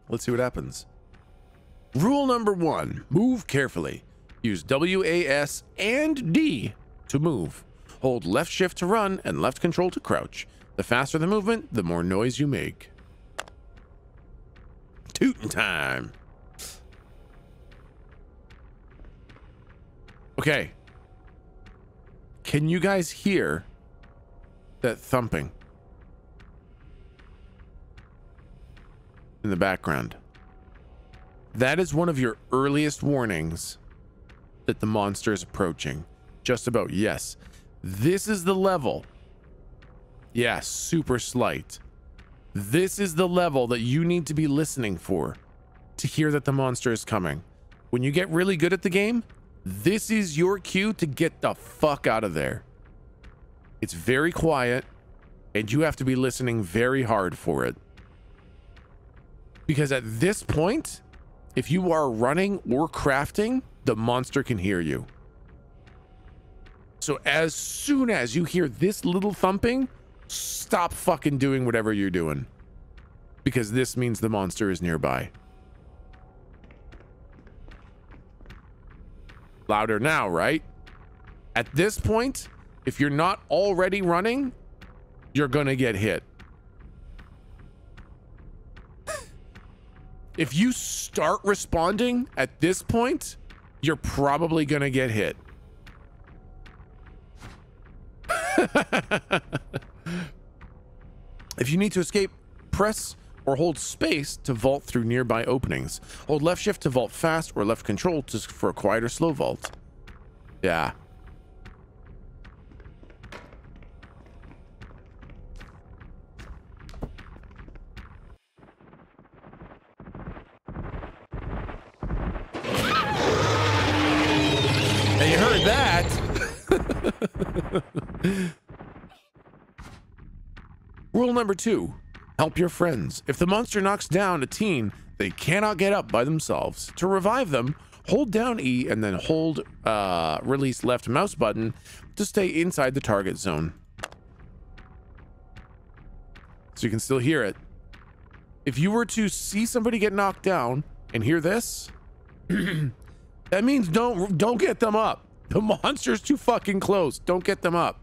Let's see what happens. Rule number 1, move carefully. Use W, A, S, and D to move. Hold left shift to run and left control to crouch. The faster the movement, the more noise you make. Tootin' time. Okay. Can you guys hear that thumping in the background? That is one of your earliest warnings that the monster is approaching. Just about, yes. This is the level. Yeah, super slight. This is the level that you need to be listening for to hear that the monster is coming. When you get really good at the game, this is your cue to get the fuck out of there. It's very quiet, and you have to be listening very hard for it. Because at this point, if you are running or crafting, the monster can hear you. So as soon as you hear this little thumping, stop fucking doing whatever you're doing. Because this means the monster is nearby. Louder now, right? At this point, if you're not already running, you're gonna get hit. If you start responding at this point, you're probably gonna get hit. If you need to escape, press or hold space to vault through nearby openings. Hold left shift to vault fast or left control for a quiet or slow vault. Yeah. And you heard that. Rule number 2. Help your friends. If the monster knocks down a teen, they cannot get up by themselves. To revive them, hold down E and then hold release left mouse button to stay inside the target zone. So you can still hear it. If you were to see somebody get knocked down and hear this, that means don't get them up. The monster's too fucking close. Don't get them up.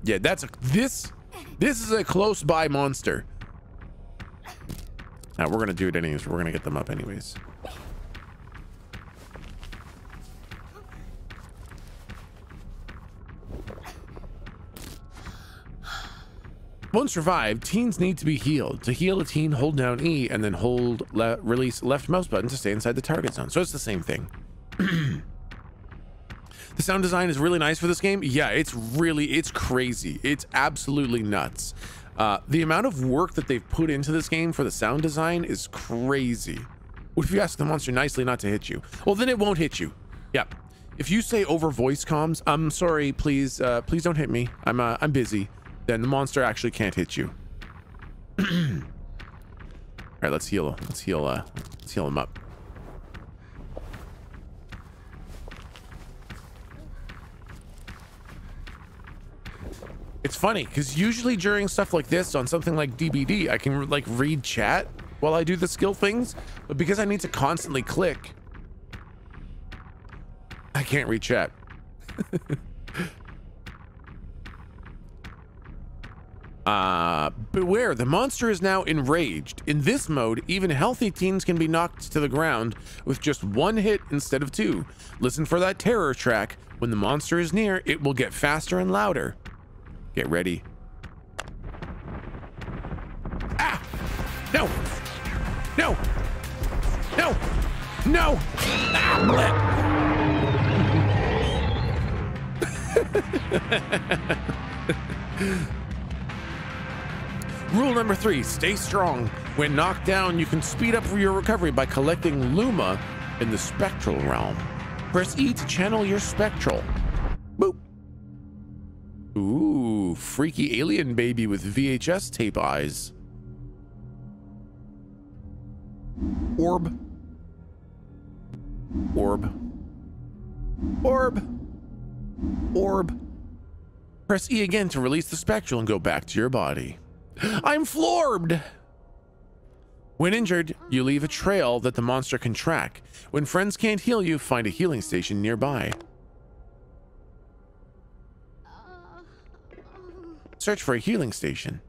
Yeah, this is a close by monster. Now we're gonna do it anyways. We're gonna get them up anyways. Once revived, teens need to be healed. To heal a teen, hold down E and then hold release left mouse button to stay inside the target zone. So it's the same thing. The sound design is really nice for this game. Yeah, it's crazy. It's absolutely nuts. The amount of work that they've put into this game for the sound design is crazy. What if you ask the monster nicely not to hit you? Well, then it won't hit you. Yep. If you say over voice comms, I'm sorry, please don't hit me. I'm busy. Then the monster actually can't hit you. All right, let's heal him up. It's funny because usually during stuff like this on something like DBD, I can like read chat while I do the skill things, but because I need to constantly click, I can't read chat. Beware, the monster is now enraged. In this mode, even healthy teens can be knocked to the ground with just one hit instead of 2. Listen for that terror track. When the monster is near, it will get faster and louder. Get ready. Ah! No! No! No! No! Ah! Rule number 3, stay strong. When knocked down, you can speed up your recovery by collecting Luma in the Spectral realm. Press E to channel your Spectral. Boop. Ooh, freaky alien baby with VHS tape eyes. Orb. Orb. Orb. Orb. Press E again to release the Spectral and go back to your body. I'm Florbed! When injured, you leave a trail that the monster can track. When friends can't heal you, find a healing station nearby. Search for a healing station.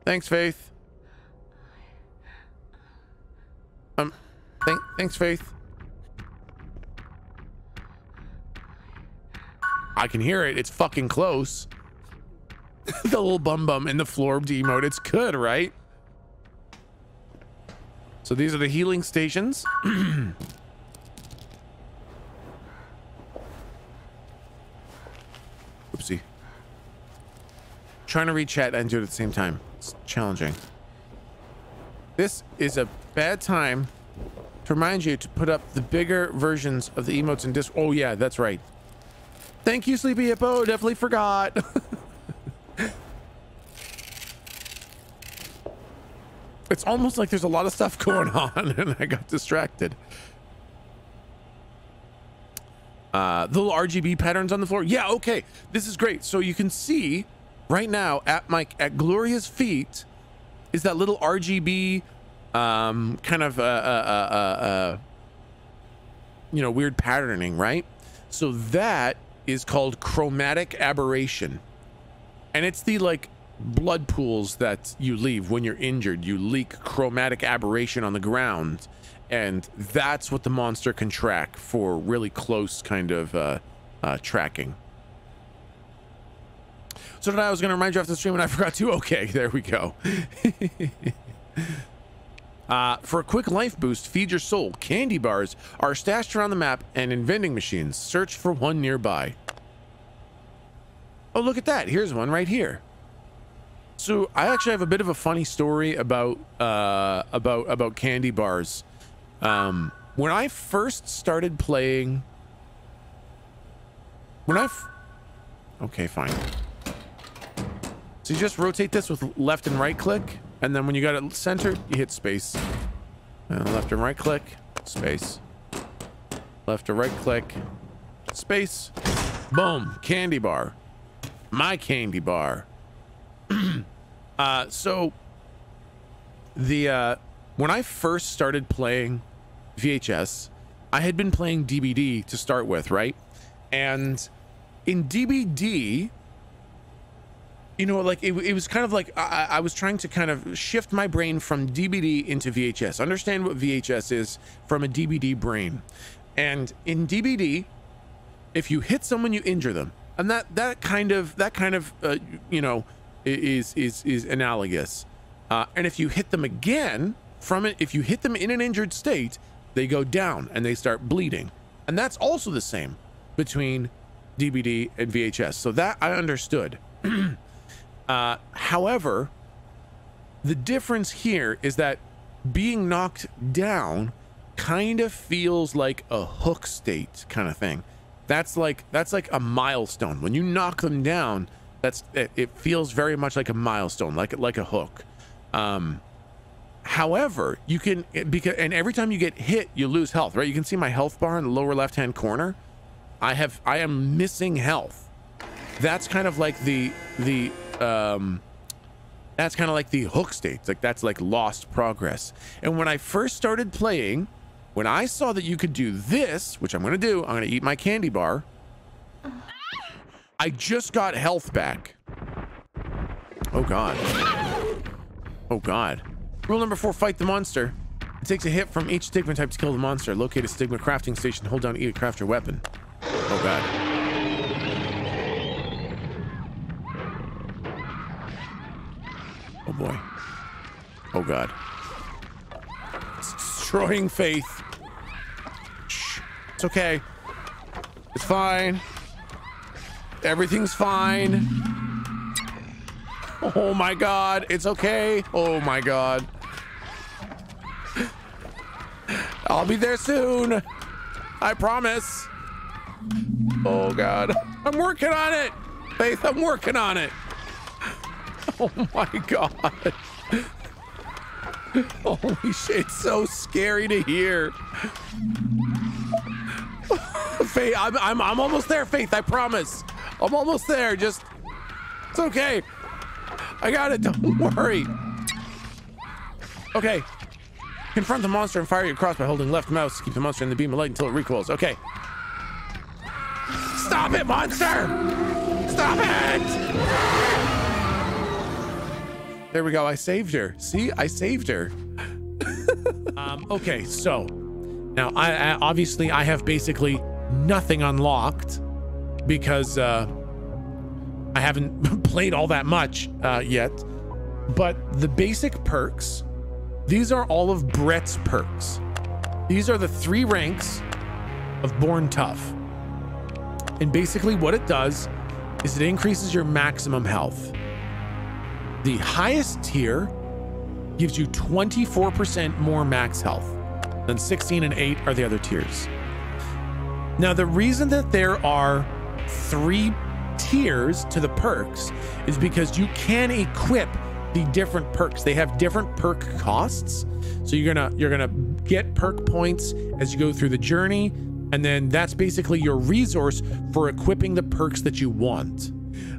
Thanks, Faith. Thanks, Faith. I can hear it. It's fucking close. The little bum in the Florbed emote. It's good, right? So these are the healing stations. Oopsie. Trying to read chat and do it at the same time. It's challenging. This is a bad time to remind you to put up the bigger versions of the emotes in Discord. Oh yeah, that's right. Thank you, Sleepy Hippo. Definitely forgot. It's almost like there's a lot of stuff going on and I got distracted. The little RGB patterns on the floor. Yeah, okay. This is great. So you can see right now at Gloria's feet is that little RGB kind of you know, weird patterning, right? So that is called chromatic aberration. And it's the like blood pools that you leave when you're injured. You leak chromatic aberration on the ground, and that's what the monster can track for really close kind of tracking. So today I was going to remind you after the stream and I forgot to. Okay, there we go. For a quick life boost, feed your soul. Candy bars are stashed around the map and in vending machines. Search for one nearby. Oh, look at that. Here's one right here. So I actually have a bit of a funny story about candy bars. When I first started playing, okay, fine. So you just rotate this with left and right click, and then when you got it centered, you hit space. And left and right click, space. Left or right click, space. Boom, candy bar. My candy bar. So the when I first started playing VHS, I had been playing DBD to start with, right? And in DBD, you know, like it was kind of like I was trying to kind of shift my brain from DBD into VHS, understand what VHS is from a DBD brain. And in DBD, if you hit someone, you injure them, and that kind of you know, is analogous. And if you hit them again from it, if you hit them in an injured state, they go down and they start bleeding, and that's also the same between DBD and VHS. So that I understood. However, the difference here is that being knocked down kind of feels like a hook state kind of thing. That's like a milestone. When you knock them down, it feels very much like a milestone, like a hook. However, you can, and every time you get hit, you lose health, right? You can see my health bar in the lower left-hand corner. I am missing health. That's kind of like that's kind of like the hook state. Like that's like lost progress. And when I first started playing, when I saw that you could do this, which I'm going to do, I'm going to eat my candy bar. I just got health back. Oh God. Oh God. Rule number 4, fight the monster. It takes a hit from each Stigma type to kill the monster. Locate a Stigma crafting station. Hold down E to craft your weapon. Oh God. Oh boy. Oh God. It's destroying faith. Shh. It's okay. It's fine. Everything's fine. Oh my God. It's okay. Oh my God. I'll be there soon. I promise. Oh God. I'm working on it. Faith, I'm working on it. Oh my God. Holy shit, it's so scary to hear. Faith, I'm almost there, Faith, I promise. I'm almost there. Just, it's okay. I got it. Don't worry. Okay. Confront the monster and fire your cross by holding left mouse to keep the monster in the beam of light until it recoils. Okay. Stop it, monster! Stop it! There we go. I saved her. See, I saved her. Okay, so now I obviously I have basically nothing unlocked because I haven't played all that much yet. But the basic perks, these are all of Brett's perks. These are the 3 ranks of Born Tough. And basically what it does is it increases your maximum health. The highest tier gives you 24% more max health. Then 16 and 8 are the other tiers. Now, the reason that there are 3 tiers to the perks is because you can equip the different perks. They have different perk costs. So you're gonna get perk points as you go through the journey, and then that's basically your resource for equipping the perks that you want.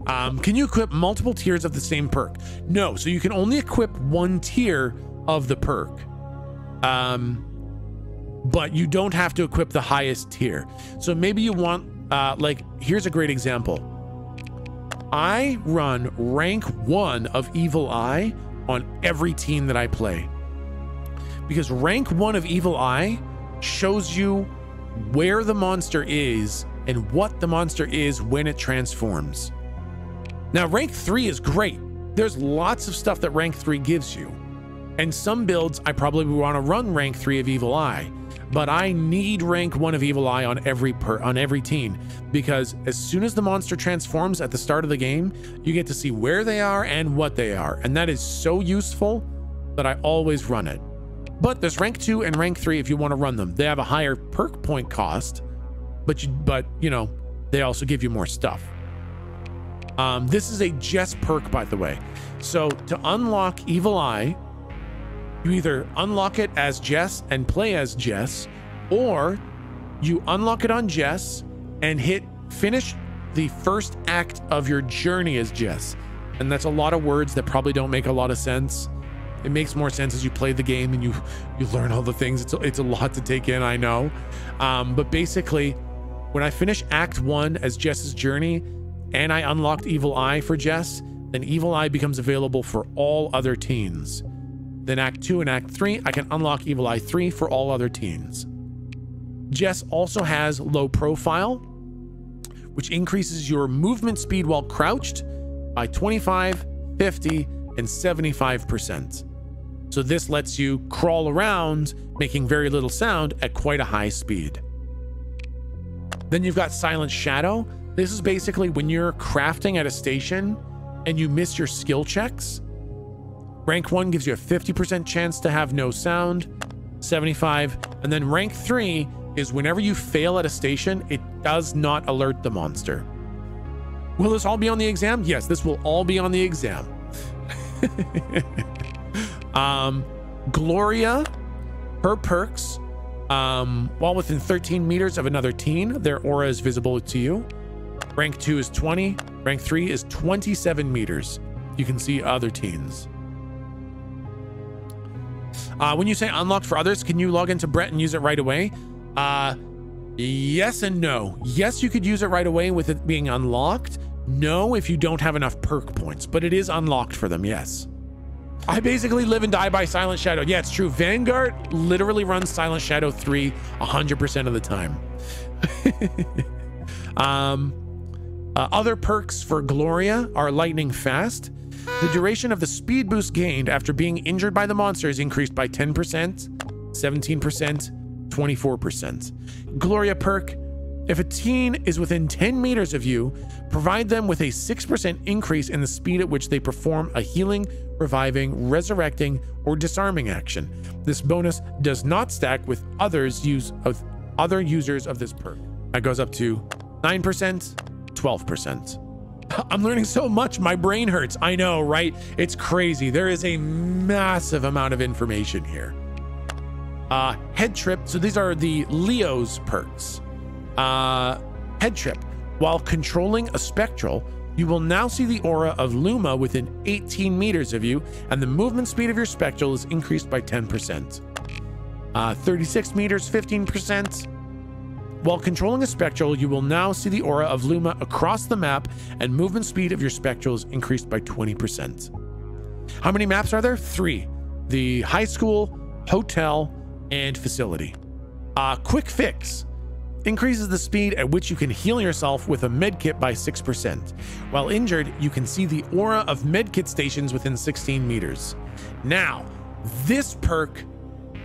Can you equip multiple tiers of the same perk? No, so you can only equip 1 tier of the perk. But you don't have to equip the highest tier. So maybe you want, like, here's a great example. I run rank 1 of Evil Eye on every team that I play. Because rank 1 of Evil Eye shows you where the monster is and what the monster is when it transforms. Now, rank 3 is great. There's lots of stuff that rank 3 gives you. And some builds, I probably want to run rank 3 of Evil Eye, but I need rank 1 of Evil Eye on every team, because as soon as the monster transforms at the start of the game, you get to see where they are and what they are. And that is so useful that I always run it. But there's rank 2 and rank 3 if you want to run them. They have a higher perk point cost, but you know, they also give you more stuff. This is a Jess perk, by the way. So to unlock Evil Eye, you either unlock it as Jess and play as Jess, or you unlock it on Jess and finish the first act of your journey as Jess. And that's a lot of words that probably don't make a lot of sense. It makes more sense as you play the game and you learn all the things. It's a lot to take in, I know. But basically, when I finish Act 1 as Jess's journey and I unlocked Evil Eye for Jess, then Evil Eye becomes available for all other teens. Then Act 2 and Act 3, I can unlock Evil Eye 3 for all other teens. Jess also has low profile, which increases your movement speed while crouched by 25, 50, and 75%. So this lets you crawl around, making very little sound at quite a high speed. Then you've got Silent Shadow. This is basically when you're crafting at a station and you miss your skill checks. Rank 1 gives you a 50% chance to have no sound, 75, and then rank 3 is whenever you fail at a station, it does not alert the monster. Will this all be on the exam? Yes, this will all be on the exam. Gloria, her perks, while within 13 meters of another teen, their aura is visible to you. Rank 2 is 20, rank 3 is 27 meters. You can see other teens. When you say unlocked for others, can you log into Brett and use it right away? Yes and no. Yes, you could use it right away with it being unlocked. No, if you don't have enough perk points, but it is unlocked for them, yes. I basically live and die by Silent Shadow. Yeah, it's true. Vanguard literally runs Silent Shadow 3 100% of the time. Other perks for Gloria are lightning fast. The duration of the speed boost gained after being injured by the monster is increased by 10%, 17%, 24%. Gloria perk: if a teen is within 10 meters of you, provide them with a 6% increase in the speed at which they perform a healing, reviving, resurrecting, or disarming action. This bonus does not stack with other users of this perk. That goes up to 9%, 12%. I'm learning so much, my brain hurts. I know, right? It's crazy. There is a massive amount of information here. Head trip. So these are the Leo's perks. Head trip. While controlling a Spectral, you will now see the aura of Luma within 18 meters of you, and the movement speed of your Spectral is increased by 10%. 36 meters, 15%. While controlling a Spectral, you will now see the aura of Luma across the map, and movement speed of your Spectral is increased by 20%. How many maps are there? 3. The high school, hotel, and facility. Quick fix. Increases the speed at which you can heal yourself with a medkit by 6%. While injured, you can see the aura of medkit stations within 16 meters. Now, this perk,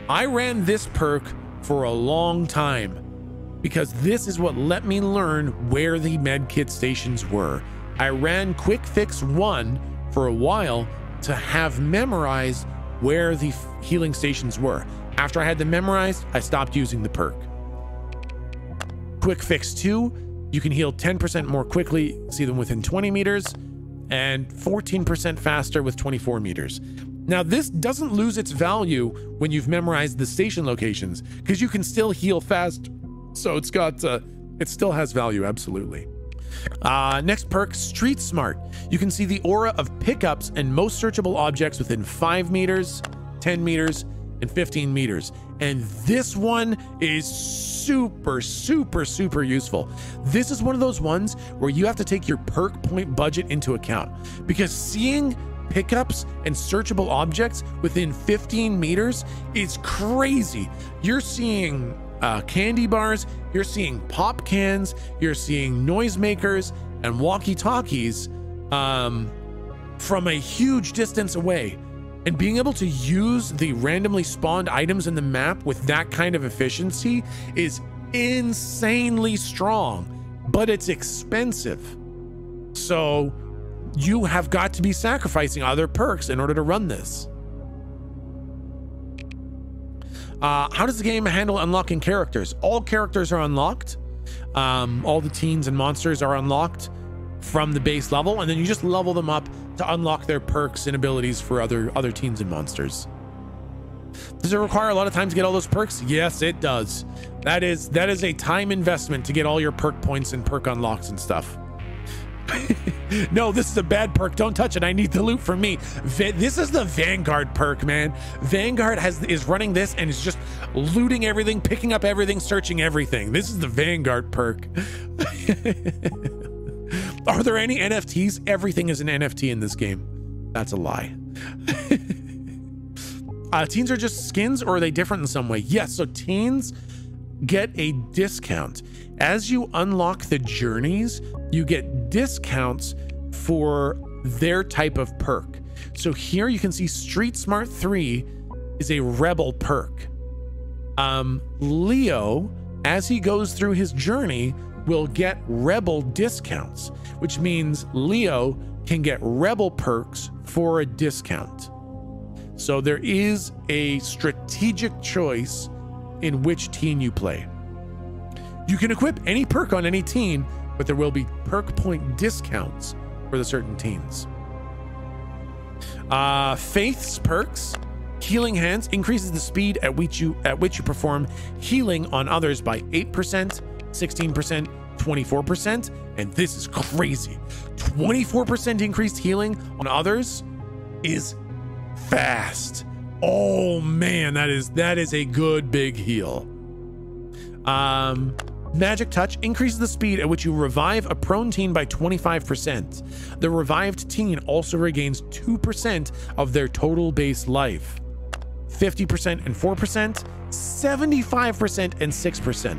I ran this perk for a long time because this is what let me learn where the medkit stations were. I ran Quick Fix 1 for a while to have memorized where the healing stations were. After I had them memorized, I stopped using the perk. Quick Fix 2, you can heal 10% more quickly, see them within 20 meters, and 14% faster with 24 meters. Now, this doesn't lose its value when you've memorized the station locations, because you can still heal fast. So it's got, it still has value, absolutely. Next perk, Street Smart. You can see the aura of pickups and most searchable objects within 5 meters, 10 meters, and 15 meters. And this one is super, super, super useful. This is one of those ones where you have to take your perk point budget into account, because seeing pickups and searchable objects within 15 meters is crazy. You're seeing candy bars, you're seeing pop cans, you're seeing noisemakers and walkie-talkies from a huge distance away. And being able to use the randomly spawned items in the map with that kind of efficiency is insanely strong, but it's expensive. So you have got to be sacrificing other perks in order to run this. How does the game handle unlocking characters? All characters are unlocked. All the teens and monsters are unlocked from the base level, and then you just level them up to unlock their perks and abilities for other teens and monsters. Does it require a lot of time to get all those perks? Yes, it does. That is a time investment to get all your perk points and perk unlocks and stuff. No, this is a bad perk. Don't touch it. I need the loot for me. This is the Vanguard perk, man. Vanguard is running this and is just looting everything, picking up everything, searching everything. This is the Vanguard perk. Are there any NFTs? Everything is an NFT in this game. That's a lie. Teens are just skins, or are they different in some way? Yes, so teens get a discount. As you unlock the journeys, you get discounts for their type of perk. So here you can see Street Smart 3 is a rebel perk. Leo, as he goes through his journey, will get rebel discounts, which means Leo can get rebel perks for a discount. So there is a strategic choice in which teen you play. You can equip any perk on any teen, but there will be perk point discounts for the certain teens. Faith's perks. Healing Hands increases the speed at which you perform healing on others by 8%, 16%, 24%, and this is crazy. 24% increased healing on others is fast. Oh man, that is a good big heal. Magic Touch increases the speed at which you revive a prone teen by 25%. The revived teen also regains 2% of their total base life. 50% and 4%, 75% and 6%.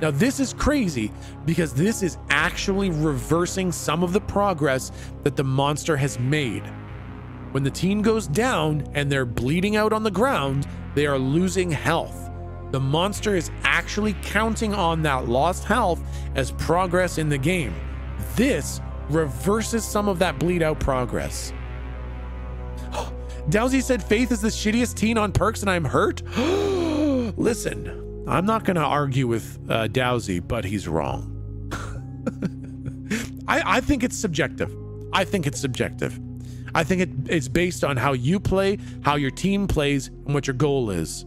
Now this is crazy because this is actually reversing some of the progress that the monster has made. When the teen goes down and they're bleeding out on the ground, they are losing health. The monster is actually counting on that lost health as progress in the game. This reverses some of that bleed out progress. Dowsy said Faith is the shittiest teen on perks and I'm hurt. Listen, I'm not going to argue with Dowsy, but he's wrong. I think it's subjective. I think it's subjective. I think it's based on how you play, how your team plays, and what your goal is.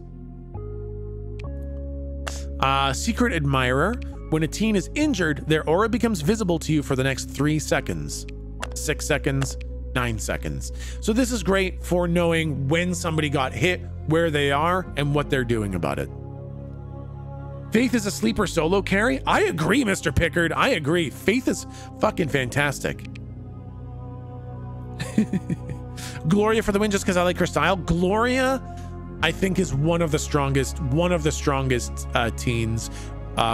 Secret Admirer. When a teen is injured, their aura becomes visible to you for the next 3 seconds, 6 seconds, 9 seconds. So this is great for knowing when somebody got hit, where they are, and what they're doing about it. Faith is a sleeper solo carry. I agree, Mr. Pickard. I agree. Faith is fucking fantastic. Gloria for the win just because I like her style. Gloria, I think, is one of the strongest teens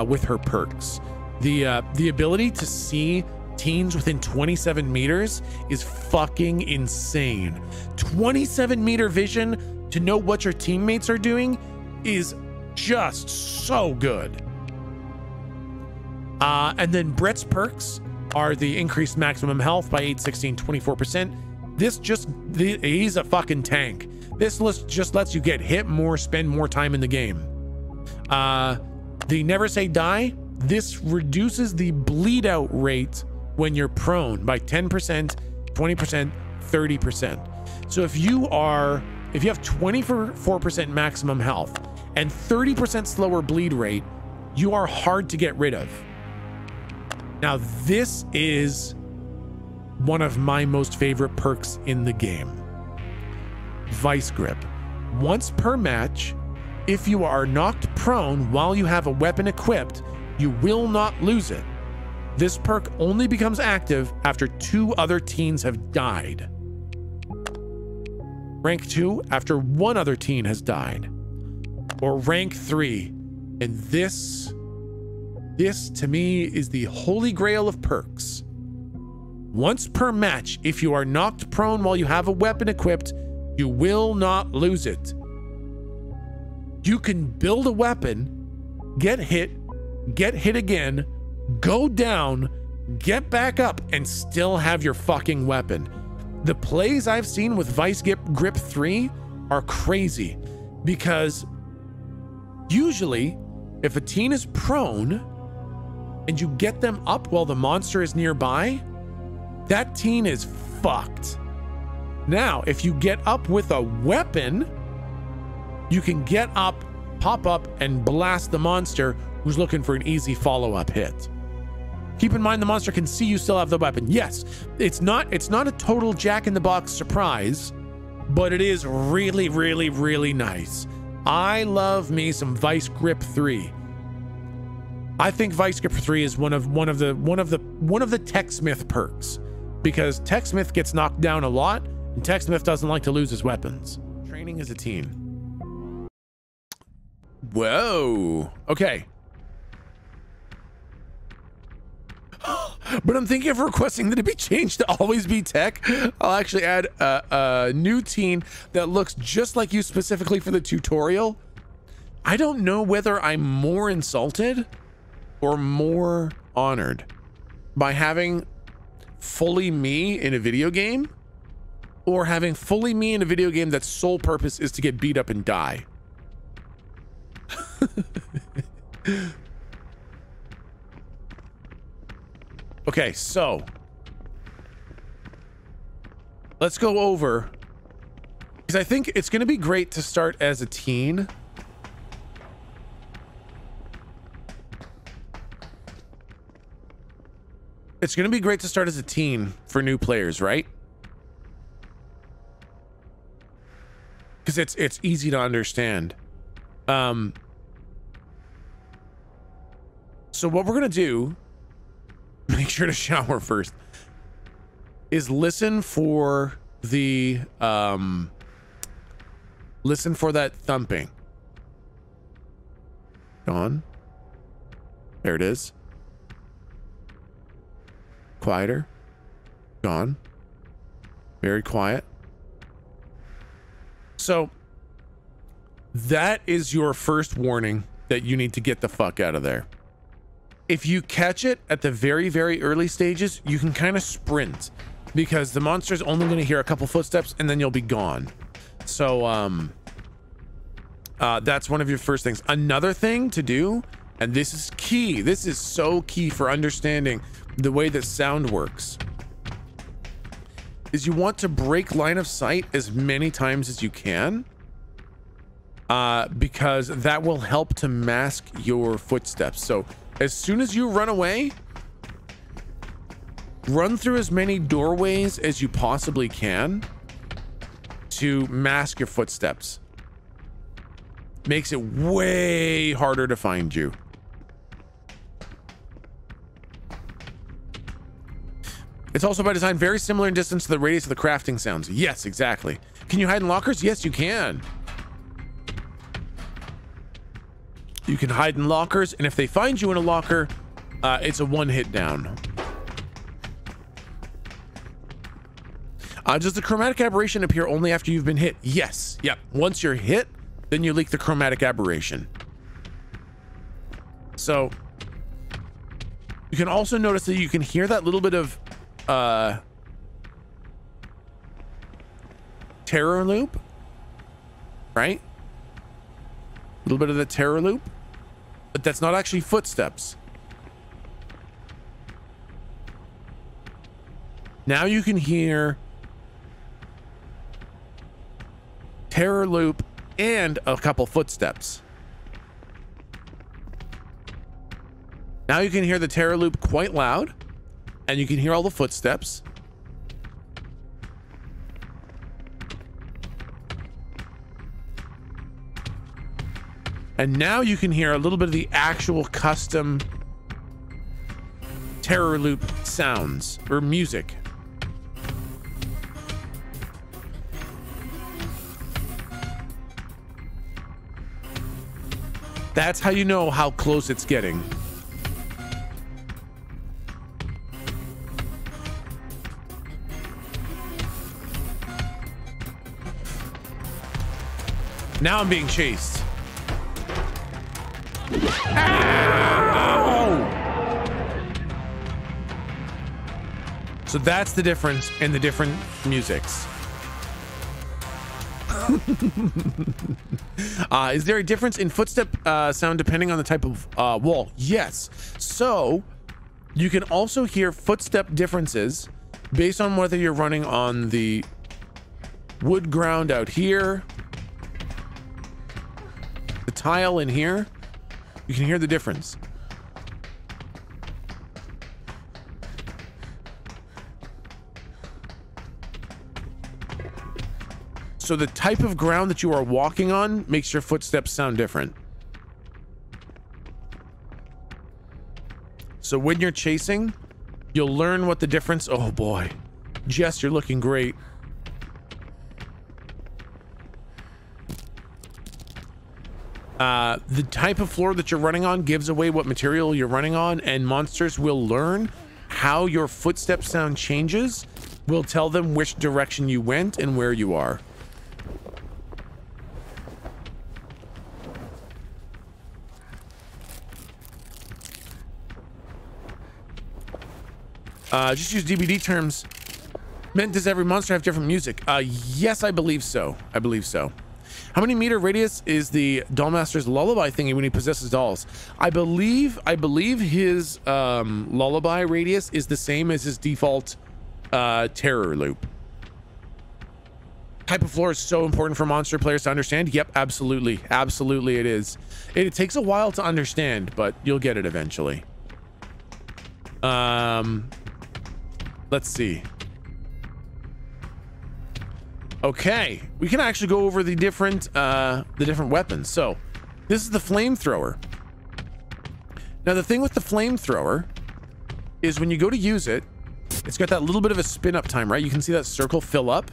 with her perks. The ability to see teens within 27 meters is fucking insane. 27-meter vision to know what your teammates are doing is just so good. And then Brett's perks are the increased maximum health by 8, 16, 24%. He's a fucking tank. This list just lets you get hit more, spend more time in the game. The Never Say Die, this reduces the bleed out rate when you're prone by 10%, 20%, 30%. So if you have 24% maximum health and 30% slower bleed rate, you are hard to get rid of. Now, this is one of my most favorite perks in the game. Vice Grip. Once per match, if you are knocked prone while you have a weapon equipped, you will not lose it. This perk only becomes active after 2 other teens have died. Rank 2 after 1 other teen has died. Or rank 3. And this to me is the holy grail of perks. Once per match, if you are knocked prone while you have a weapon equipped, you will not lose it. You can build a weapon, get hit again, go down, get back up, and still have your fucking weapon. The plays I've seen with Vice Grip 3 are crazy, because usually if a teen is prone and you get them up while the monster is nearby, that teen is fucked. Now, if you get up with a weapon, you can get up, pop up, and blast the monster who's looking for an easy follow-up hit. Keep in mind the monster can see you still have the weapon. Yes, it's not a total jack-in-the-box surprise, but it is really, really, really nice. I love me some Vice Grip 3. I think Vice Grip 3 is one of the Techsmith perks, because Techsmith gets knocked down a lot, and Techsmith doesn't like to lose his weapons. Training as a teen. Whoa. Okay. But I'm thinking of requesting that it be changed to always be tech. I'll actually add a new teen that looks just like you specifically for the tutorial. I don't know whether I'm more insulted or more honored by having fully me in a video game, or having fully me in a video game that's sole purpose is to get beat up and die. Okay, so let's go over, because I think it's going to be great to start as a teen. It's going to be great to start as a teen for new players, right? Because it's easy to understand. So what we're going to do, make sure to shower first, is listen for the listen for that thumping. On. There it is. Quieter. Gone. Very quiet. So that is your first warning that you need to get the fuck out of there. If you catch it at the very, very early stages, you can kind of sprint, because the monster's only going to hear a couple footsteps and then you'll be gone. So that's one of your first things. Another thing to do, and this is key, this is so key for understanding the way that sound works, is you want to break line of sight as many times as you can, because that will help to mask your footsteps. So As soon as you run away, run through as many doorways as you possibly can to mask your footsteps. Makes it way harder to find you. It's also by design very similar in distance to the radius of the crafting sounds. Yes, exactly. Can you hide in lockers? Yes, you can. You can hide in lockers, and if they find you in a locker, it's a one-hit down. Does the chromatic aberration appear only after you've been hit? Yes. Yep. Once you're hit, then you leak the chromatic aberration. So you can also notice that you can hear that little bit of terror loop, right? A little bit of the terror loop, but that's not actually footsteps. Now you can hear terror loop and a couple footsteps. Now you can hear the terror loop quite loud, and you can hear all the footsteps. And now you can hear a little bit of the actual custom terror loop sounds or music. That's how you know how close it's getting. Now I'm being chased. Ow! So that's the difference in the different musics. Is there a difference in footstep sound depending on the type of wall? Yes. So you can also hear footstep differences based on whether you're running on the wood ground out here, the tile in here. You can hear the difference. So the type of ground that you are walking on makes your footsteps sound different. So when you're chasing, you'll learn what the difference. Oh boy, Jess, you're looking great. The type of floor that you're running on gives away what material you're running on, and monsters will learn how your footstep sound changes. Will tell them which direction you went and where you are. Just use DBD terms. Meant, does every monster have different music? Yes, I believe so. I believe so. How many meter radius is the Dollmaster's lullaby thingy when he possesses dolls? I believe his lullaby radius is the same as his default terror loop. Type of floor is so important for monster players to understand. Yep, absolutely. Absolutely it is. It takes a while to understand, but you'll get it eventually. Let's see. Okay, we can actually go over the different weapons. So this is the flamethrower. Now the thing with the flamethrower is when you go to use it, it's got that little bit of a spin up time, right? You can see that circle fill up.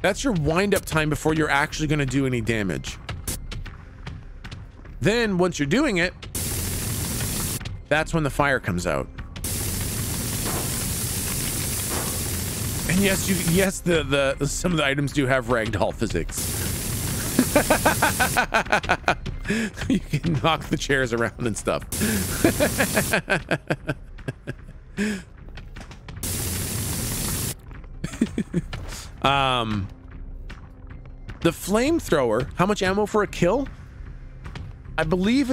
That's your wind up time before you're actually going to do any damage. Then once you're doing it, that's when the fire comes out. And yes, the some of the items do have ragdoll physics. You can knock the chairs around and stuff. The flamethrower, how much ammo for a kill? I believe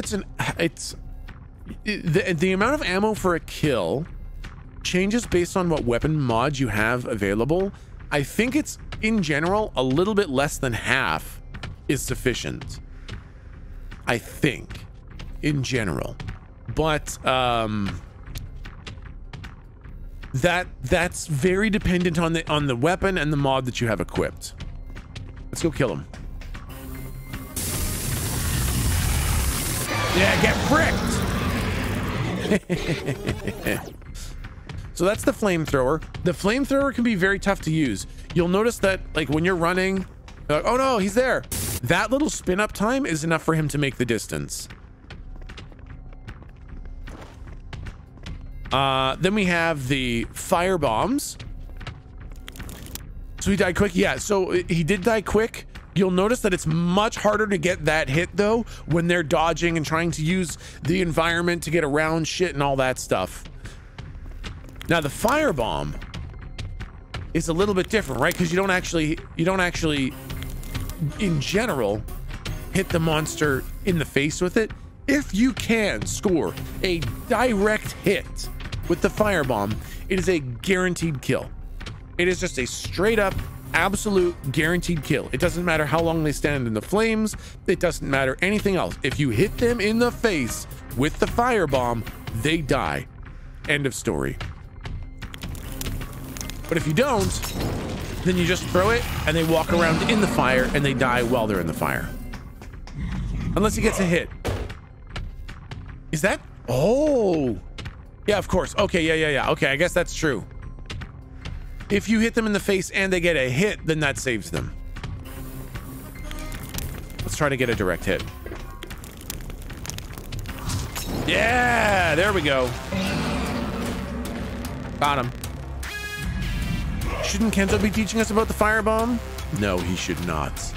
the amount of ammo for a kill changes based on what weapon mods you have available. I think it's, in general, a little bit less than half is sufficient. I think, in general. but that's very dependent on the weapon and the mod that you have equipped. Let's go kill him. Yeah, get fricked. So that's the flamethrower. The flamethrower can be very tough to use. You'll notice that, like, when you're running, you're like, oh no, he's there. That little spin up time is enough for him to make the distance. Then we have the firebombs. So he died quick. Yeah, so he did die quick. You'll notice that it's much harder to get that hit though when they're dodging and trying to use the environment to get around shit and all that stuff. Now the firebomb is a little bit different, right? Because you don't actually in general hit the monster in the face with it. If you can score a direct hit with the firebomb, it is a guaranteed kill. It is just a straight up absolute guaranteed kill. It doesn't matter how long they stand in the flames. It doesn't matter anything else. If you hit them in the face with the firebomb, they die. End of story. But if you don't, then you just throw it and they walk around in the fire and they die while they're in the fire. Unless he gets a hit. Is that? Oh. Yeah, of course. Okay, yeah. Okay, I guess that's true. If you hit them in the face and they get a hit, then that saves them. Let's try to get a direct hit. Yeah, there we go. Got him. Shouldn't Kenzo be teaching us about the firebomb? No, he should not.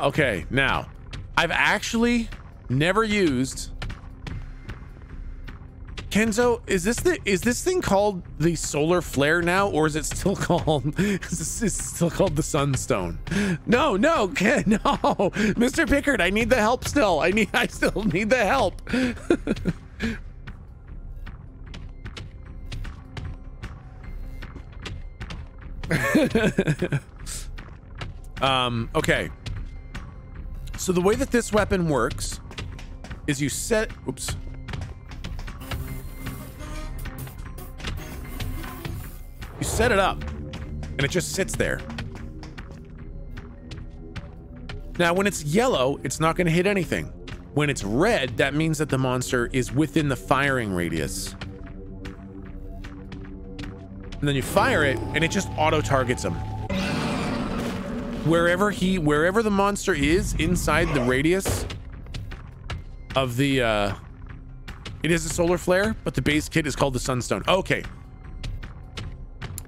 Okay, now I've actually never used Kenzo. Is this thing called the solar flare now, or is it still called the sunstone? No, Mr. Pickard, I need the help still. I still need the help. Okay. So the way that this weapon works is you set, oops. You set it up and it just sits there. Now, when it's yellow, it's not going to hit anything. When it's red, that means that the monster is within the firing radius. And then you fire it and it just auto targets him. Wherever the monster is inside the radius of the, it is a solar flare, but the base kit is called the sunstone. Okay.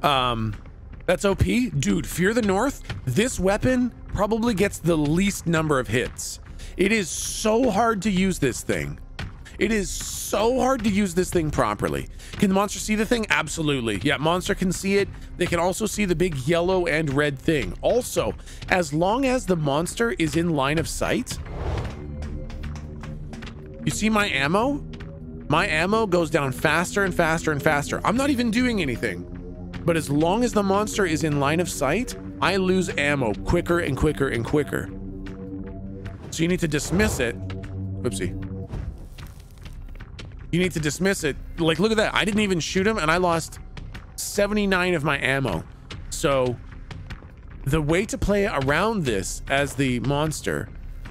That's OP. Dude, Fear the North, this weapon probably gets the least number of hits. It is so hard to use this thing. It is so hard to use this thing properly. Can the monster see the thing? Absolutely. Yeah, monster can see it. They can also see the big yellow and red thing. Also, as long as the monster is in line of sight, you see my ammo? My ammo goes down faster and faster and faster. I'm not even doing anything. But as long as the monster is in line of sight, I lose ammo quicker and quicker and quicker. So you need to dismiss it. Whoopsie. You need to dismiss it. Like, look at that. I didn't even shoot him and I lost 79 of my ammo. So the way to play around this as the monster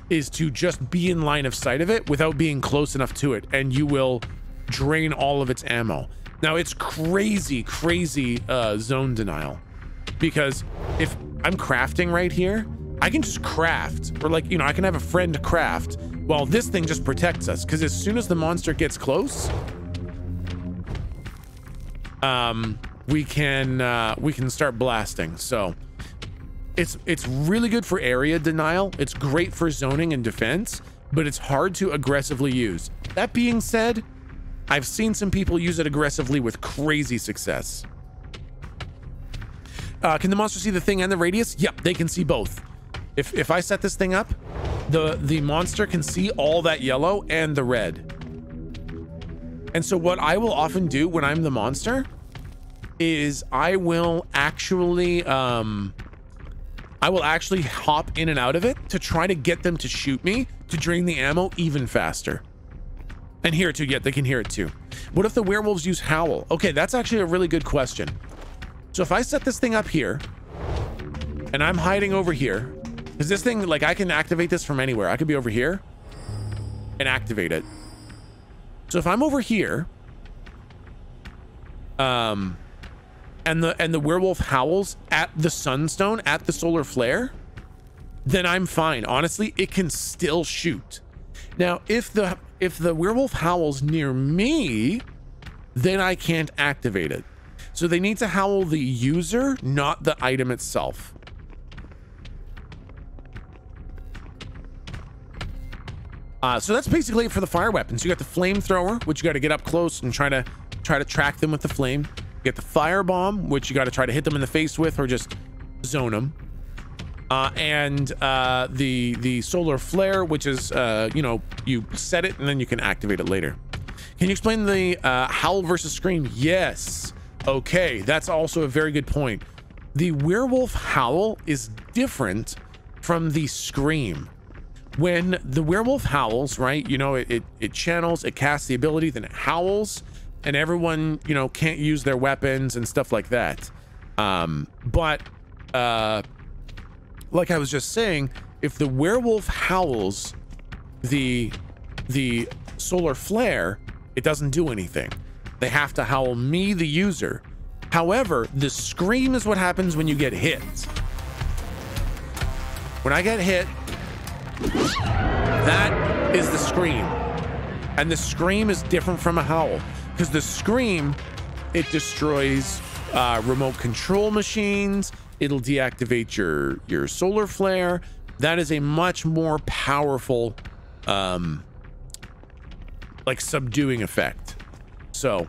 is to just be in line of sight of it without being close enough to it, and you will drain all of its ammo. Now, it's crazy zone denial, because if I'm crafting right here, I can just craft, or like, you know, I can have a friend craft while this thing just protects us, because as soon as the monster gets close, we can start blasting. So it's really good for area denial. It's great for zoning and defense, but it's hard to aggressively use. That being said, I've seen some people use it aggressively with crazy success. Can the monster see the thing and the radius? Yep, they can see both. If I set this thing up, the monster can see all that yellow and the red. And so what I will often do when I'm the monster is I will actually hop in and out of it to try to get them to shoot me to drain the ammo even faster. And hear it too. Yeah, they can hear it too. What if the werewolves use Howl? Okay, that's actually a really good question. So if I set this thing up here and I'm hiding over here, because this thing, like, I can activate this from anywhere. I could be over here and activate it. So if I'm over here, and the werewolf howls at the sunstone, at the solar flare, then I'm fine. Honestly, it can still shoot. Now, if the werewolf howls near me, then I can't activate it. So they need to howl the user, not the item itself. So that's basically it for the fire weapons. You got the flamethrower, which you got to get up close and try to track them with the flame. You get the firebomb, which you got to try to hit them in the face with or just zone them. And the solar flare, which is you know, you set it and then you can activate it later. Can you explain the howl versus scream? Yes. Okay, that's also a very good point. The werewolf howl is different from the scream. When the werewolf howls, right, you know, it channels, it casts the ability, then it howls, and everyone, you know, can't use their weapons and stuff like that. Like I was just saying, if the werewolf howls the solar flare, it doesn't do anything. They have to howl me, the user. However, the scream is what happens when you get hit. When I get hit, that is the scream. And the scream is different from a howl, because the scream, it destroys remote control machines. It'll deactivate your solar flare. That is a much more powerful like subduing effect. So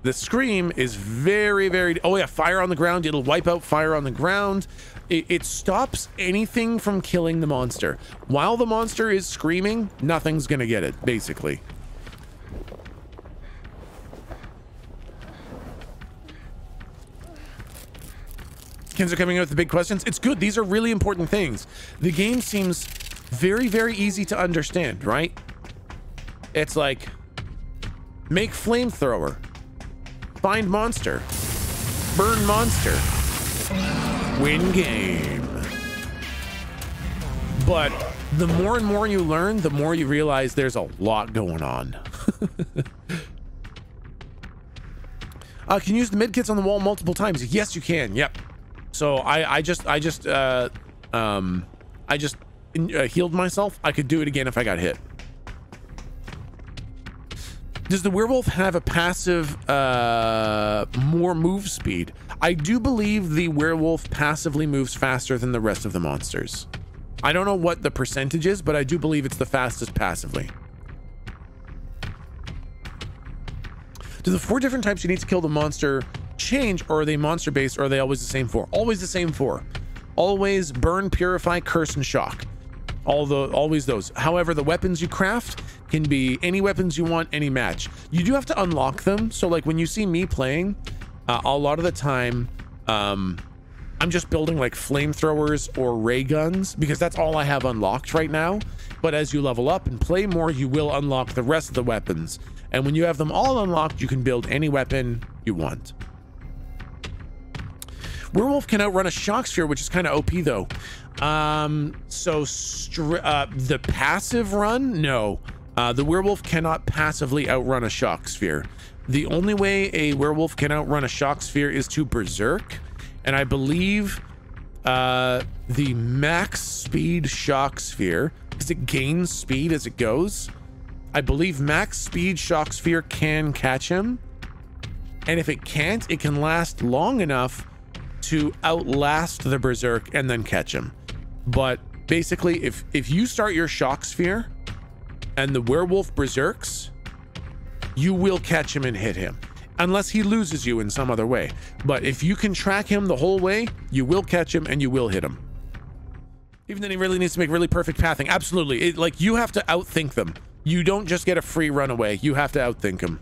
the scream is very, very, oh yeah, fire on the ground. It'll wipe out fire on the ground. It stops anything from killing the monster. While the monster is screaming, nothing's gonna get it, basically. Kids are coming out with the big questions. It's good. These are really important things. The game seems very, very easy to understand, right? It's like, make flamethrower, find monster, burn monster, win game. But the more and more you learn, the more you realize there's a lot going on. Can you use the med kits on the wall multiple times? Yes, you can. Yep. So I just healed myself. I could do it again if I got hit. Does the werewolf have a passive more move speed? I do believe the werewolf passively moves faster than the rest of the monsters. I don't know what the percentage is, but I do believe it's the fastest passively. Do the 4 different types you need to kill the monster change, or are they monster based, or are they always the same 4? Always the same 4. Always burn, purify, curse, and shock. Always those. However, the weapons you craft can be any weapons you want, any match. You do have to unlock them. So like when you see me playing, a lot of the time, I'm just building like flamethrowers or ray guns because that's all I have unlocked right now. But as you level up and play more, you will unlock the rest of the weapons. And when you have them all unlocked, you can build any weapon you want. Werewolf can outrun a shock sphere, which is kind of OP though. The passive run, no. The werewolf cannot passively outrun a shock sphere. The only way a werewolf can outrun a shock sphere is to berserk, and I believe the max speed shock sphere, because it gains speed as it goes, I believe max speed shock sphere can catch him, and if it can't, it can last long enough to outlast the berserk and then catch him. But basically, if you start your shock sphere and the werewolf berserks, you will catch him and hit him, unless he loses you in some other way. But if you can track him the whole way, you will catch him and you will hit him. Even then, he really needs to make really perfect pathing. Absolutely. Like, you have to outthink them. You don't just get a free runaway. You have to outthink them.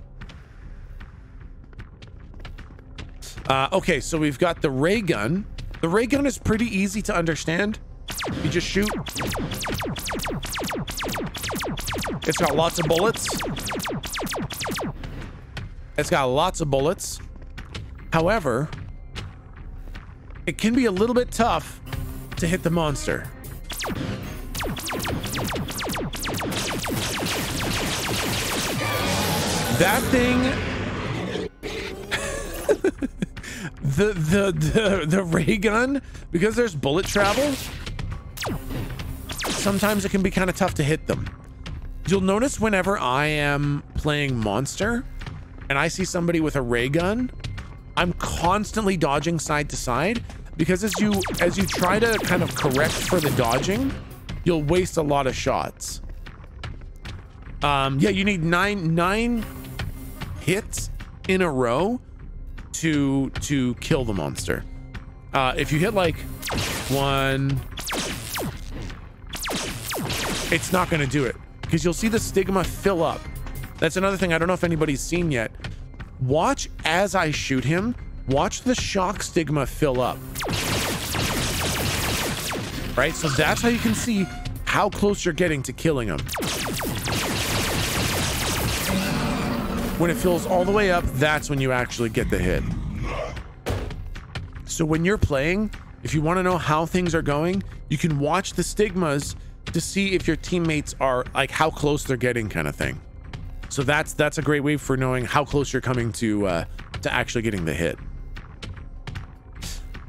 Okay, so we've got the Raygun. The Raygun is pretty easy to understand. You just shoot. It's got lots of bullets. It's got lots of bullets. However, it can be a little bit tough to hit the monster. That thing, the ray gun, because there's bullet travel, sometimes it can be kind of tough to hit them. You'll notice whenever I am playing monster and I see somebody with a ray gun, I'm constantly dodging side to side, because as you try to kind of correct for the dodging, you'll waste a lot of shots. Yeah, you need nine hits in a row to kill the monster. If you hit like one, it's not going to do it, because you'll see the stigma fill up. That's another thing I don't know if anybody's seen yet. Watch as I shoot him. Watch the shock stigma fill up. Right? So that's how you can see how close you're getting to killing him. When it fills all the way up, that's when you actually get the hit. So when you're playing, if you want to know how things are going, you can watch the stigmas to see if your teammates are like how close they're getting, kind of thing. So that's a great way for knowing how close you're coming to actually getting the hit.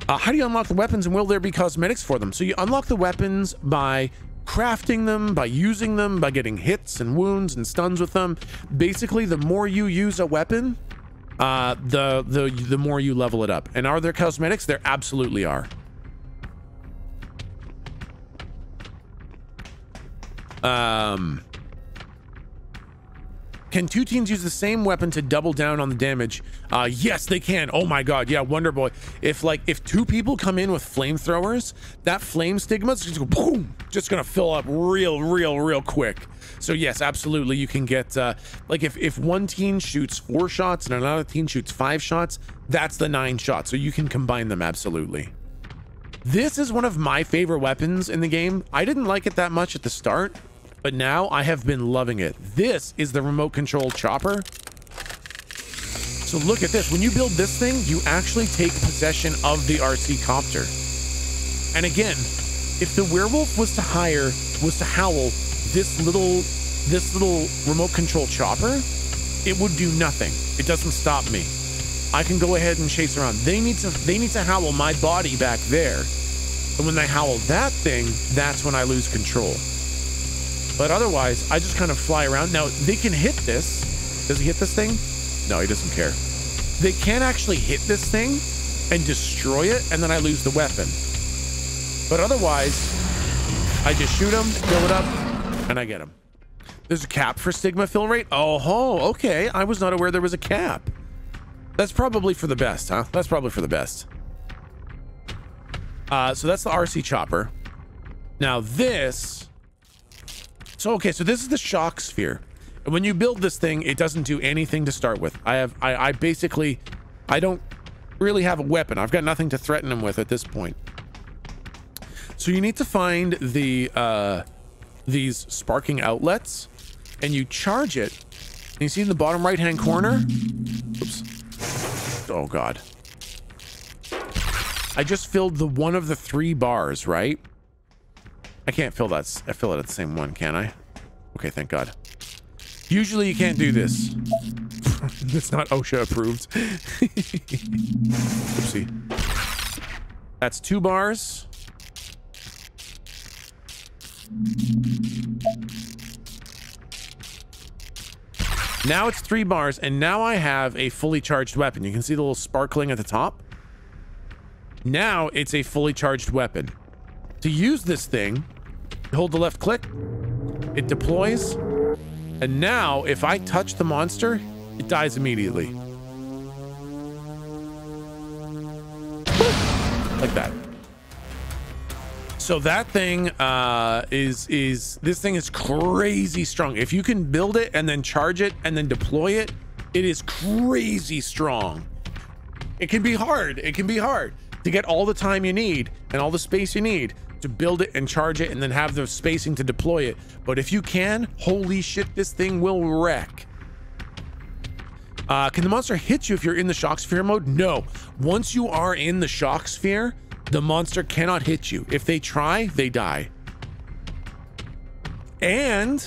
How do you unlock the weapons, and will there be cosmetics for them? So you unlock the weapons by crafting them, by using them, by getting hits and wounds and stuns with them. Basically, the more you use a weapon, the more you level it up. And are there cosmetics? There absolutely are. Can two teams use the same weapon to double down on the damage? Yes, they can. Oh my god, yeah, Wonder Boy. If two people come in with flamethrowers, that flame stigma is just go boom, just gonna fill up real quick. So yes, absolutely, you can get like if one team shoots 4 shots and another team shoots 5 shots, that's the 9 shots. So you can combine them absolutely. This is one of my favorite weapons in the game. I didn't like it that much at the start, but now I have been loving it. This is the remote control chopper. So look at this. When you build this thing, you actually take possession of the RC copter. And again, if the werewolf was to howl this little remote control chopper, it would do nothing. It doesn't stop me. I can go ahead and chase around. They need to howl my body back there. And when they howl that thing, that's when I lose control. But otherwise, I just kind of fly around. Now, they can hit this. Does he hit this thing? No, he doesn't care. They can actually hit this thing and destroy it, and then I lose the weapon. But otherwise, I just shoot him, fill it up, and I get him. There's a cap for stigma fill rate? Oh, okay. I was not aware there was a cap. That's probably for the best, huh? That's probably for the best. So that's the RC chopper. Now this... So, okay, so this is the shock sphere. And when you build this thing, it doesn't do anything to start with. I basically, I don't really have a weapon. I've got nothing to threaten him with at this point. So you need to find the, these sparking outlets, and you charge it. And you see in the bottom right-hand corner? Oops. Oh, God. I just filled the one of the 3 bars, right? I can't fill that. I fill it at the same one, can I? Okay, thank God. Usually you can't do this. It's not OSHA approved. Oopsie. That's 2 bars. Now it's 3 bars, and now I have a fully charged weapon. You can see the little sparkling at the top. Now it's a fully charged weapon. To use this thing, hold the left click, it deploys, and now if I touch the monster, it dies immediately. Like that. So that thing this thing is crazy strong. If you can build it and then charge it and then deploy it, it is crazy strong. It can be hard. It can be hard to get all the time you need and all the space you need to build it and charge it and then have the spacing to deploy it. But if you can, holy shit, this thing will wreck. Can the monster hit you if you're in the shock sphere mode? No. Once you are in the shock sphere, the monster cannot hit you. If they try, they die. And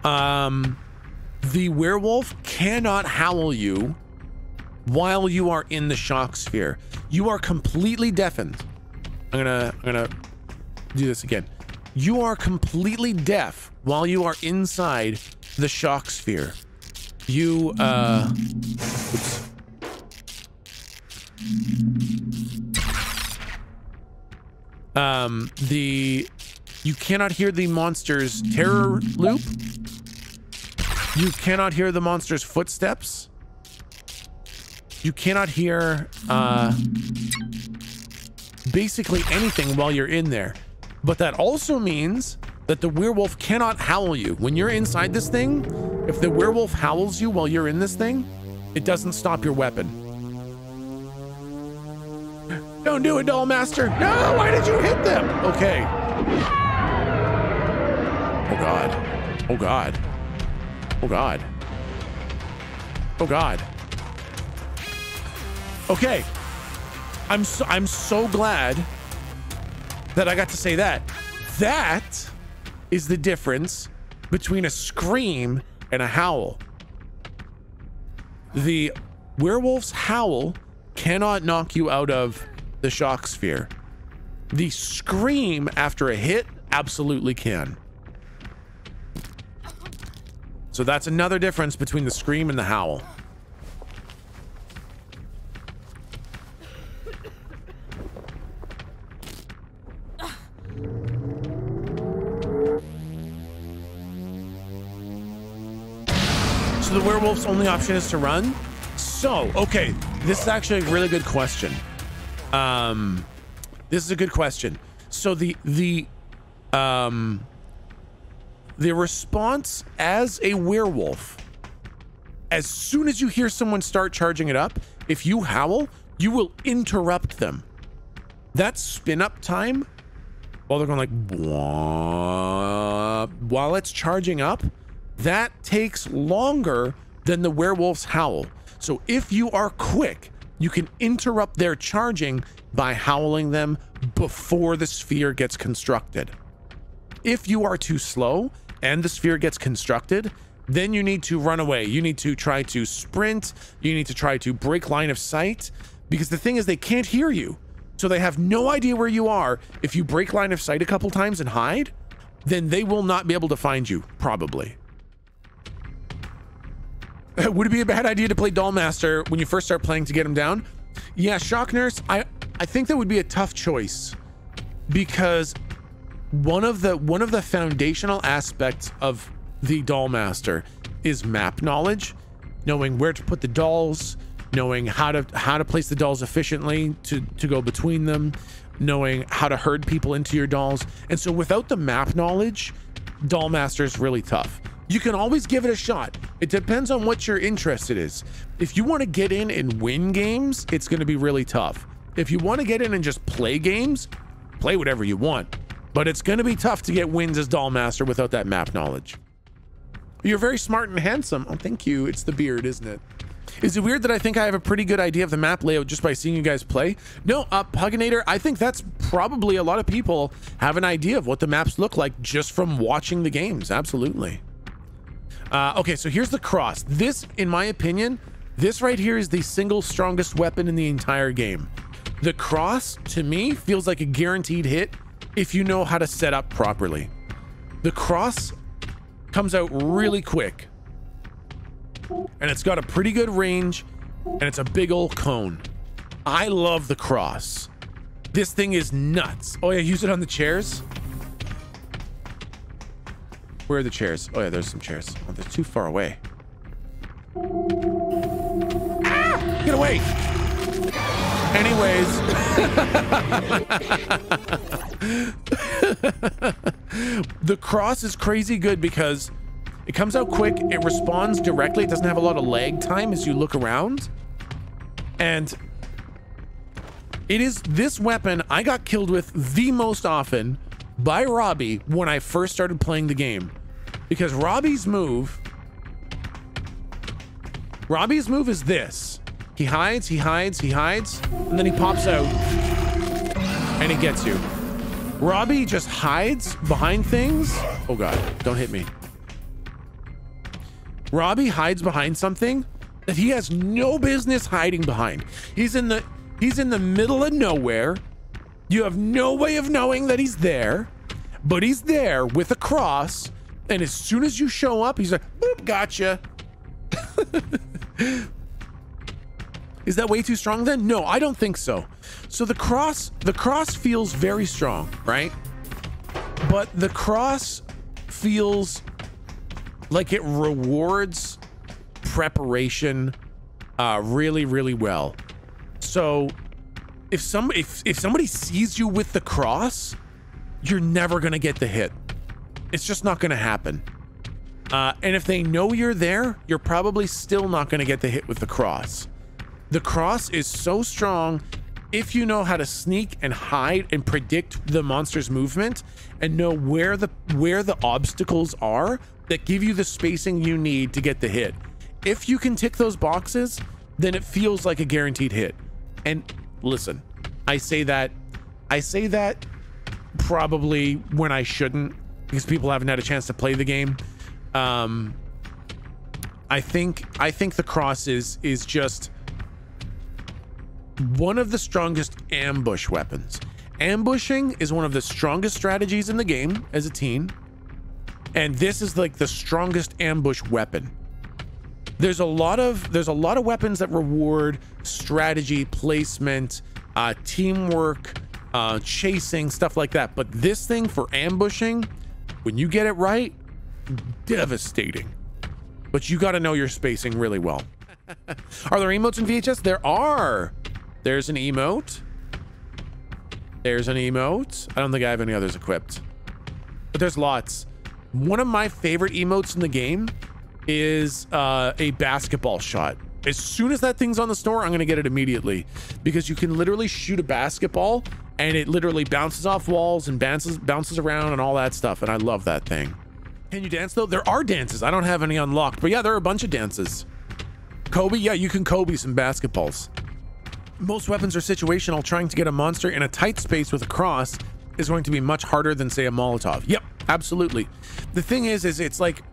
the werewolf cannot howl you while you are in the shock sphere. You are completely deafened. I'm gonna do this again. You are completely deaf while you are inside the shock sphere. You oops. You cannot hear the monster's terror loop. You cannot hear the monster's footsteps. You cannot hear basically anything while you're in there. But that also means that the werewolf cannot howl you. When you're inside this thing, if the werewolf howls you while you're in this thing, it doesn't stop your weapon. Don't do it, Doll Master. No, why did you hit them? Okay. Oh God. Oh God. Oh God. Oh God. Okay. I'm so glad that I got to say that. That is the difference between a scream and a howl. The werewolf's howl cannot knock you out of the shock sphere. The scream after a hit absolutely can. So that's another difference between the scream and the howl. So the werewolf's only option is to run? So, okay, this is actually a really good question. This is a good question. So the response as a werewolf, as soon as you hear someone start charging it up, if you howl, you will interrupt them. That spin up time, while they're going like, while it's charging up, that takes longer than the werewolf's howl. So if you are quick, you can interrupt their charging by howling them before the sphere gets constructed. If you are too slow and the sphere gets constructed, then you need to run away. You need to try to sprint. You need to try to break line of sight, because the thing is they can't hear you. So they have no idea where you are. If you break line of sight a couple times and hide, then they will not be able to find you, probably. Would it be a bad idea to play Doll Master when you first start playing to get him down? Yeah, Shock Nurse, I think that would be a tough choice, because one of the foundational aspects of the Doll Master is map knowledge, knowing where to put the dolls, knowing how to place the dolls efficiently to go between them, knowing how to herd people into your dolls. And so without the map knowledge, Doll Master is really tough. You can always give it a shot. It depends on what your interest is. If you want to get in and win games, it's going to be really tough. If you want to get in and just play games, play whatever you want. But it's going to be tough to get wins as Doll Master without that map knowledge. You're very smart and handsome. Oh, thank you. It's the beard, isn't it? Is it weird that I think I have a pretty good idea of the map layout just by seeing you guys play? No, Puginator, I think that's probably a lot of people have an idea of what the maps look like just from watching the games. Absolutely. Okay, so here's the cross. This, in my opinion, this right here is the single strongest weapon in the entire game. The cross, to me, feels like a guaranteed hit if you know how to set up properly. The cross comes out really quick, and it's got a pretty good range, and it's a big old cone. I love the cross. This thing is nuts. Oh yeah, use it on the chairs. Where are the chairs? Oh yeah, there's some chairs. Oh, they're too far away. Ah! Get away! Anyways. The cross is crazy good because it comes out quick, it responds directly, it doesn't have a lot of lag time as you look around. And it is this weapon I got killed with the most often by Robbie when I first started playing the game. Because Robbie's move is this. He hides, and then he pops out and he gets you. Robbie just hides behind things. Oh God, don't hit me. Robbie hides behind something that he has no business hiding behind. He's in the middle of nowhere. You have no way of knowing that he's there, but he's there with a cross. And as soon as you show up, he's like, boop, gotcha. Is that way too strong then? No, I don't think so. So the cross feels very strong, right? But the cross feels like it rewards preparation really, really well. So if somebody sees you with the cross, you're never gonna get the hit. It's just not gonna happen. And if they know you're there, you're probably still not gonna get the hit with the cross. The cross is so strong if you know how to sneak and hide and predict the monster's movement and know where the obstacles are that give you the spacing you need to get the hit. If you can tick those boxes, then it feels like a guaranteed hit. And listen, I say that probably when I shouldn't, because people haven't had a chance to play the game. I think the cross is just one of the strongest ambush weapons. Ambushing is one of the strongest strategies in the game as a teen, and this is like the strongest ambush weapon. There's a lot of weapons that reward strategy, placement, teamwork, chasing, stuff like that, but this thing for ambushing, when you get it right, devastating. But you got to know your spacing really well. Are there emotes in VHS? There are. There's an emote. There's an emote. I don't think I have any others equipped, but there's lots. One of my favorite emotes in the game is a basketball shot. As soon as that thing's on the store, I'm gonna get it immediately, because you can literally shoot a basketball and it literally bounces off walls and bounces around and all that stuff, and I love that thing. Can you dance though? There are dances. I don't have any unlocked, but yeah, there are a bunch of dances. Kobe, yeah, you can Kobe some basketballs. Most weapons are situational. Trying to get a monster in a tight space with a cross is going to be much harder than, say, a Molotov. Yep, absolutely. The thing is it's like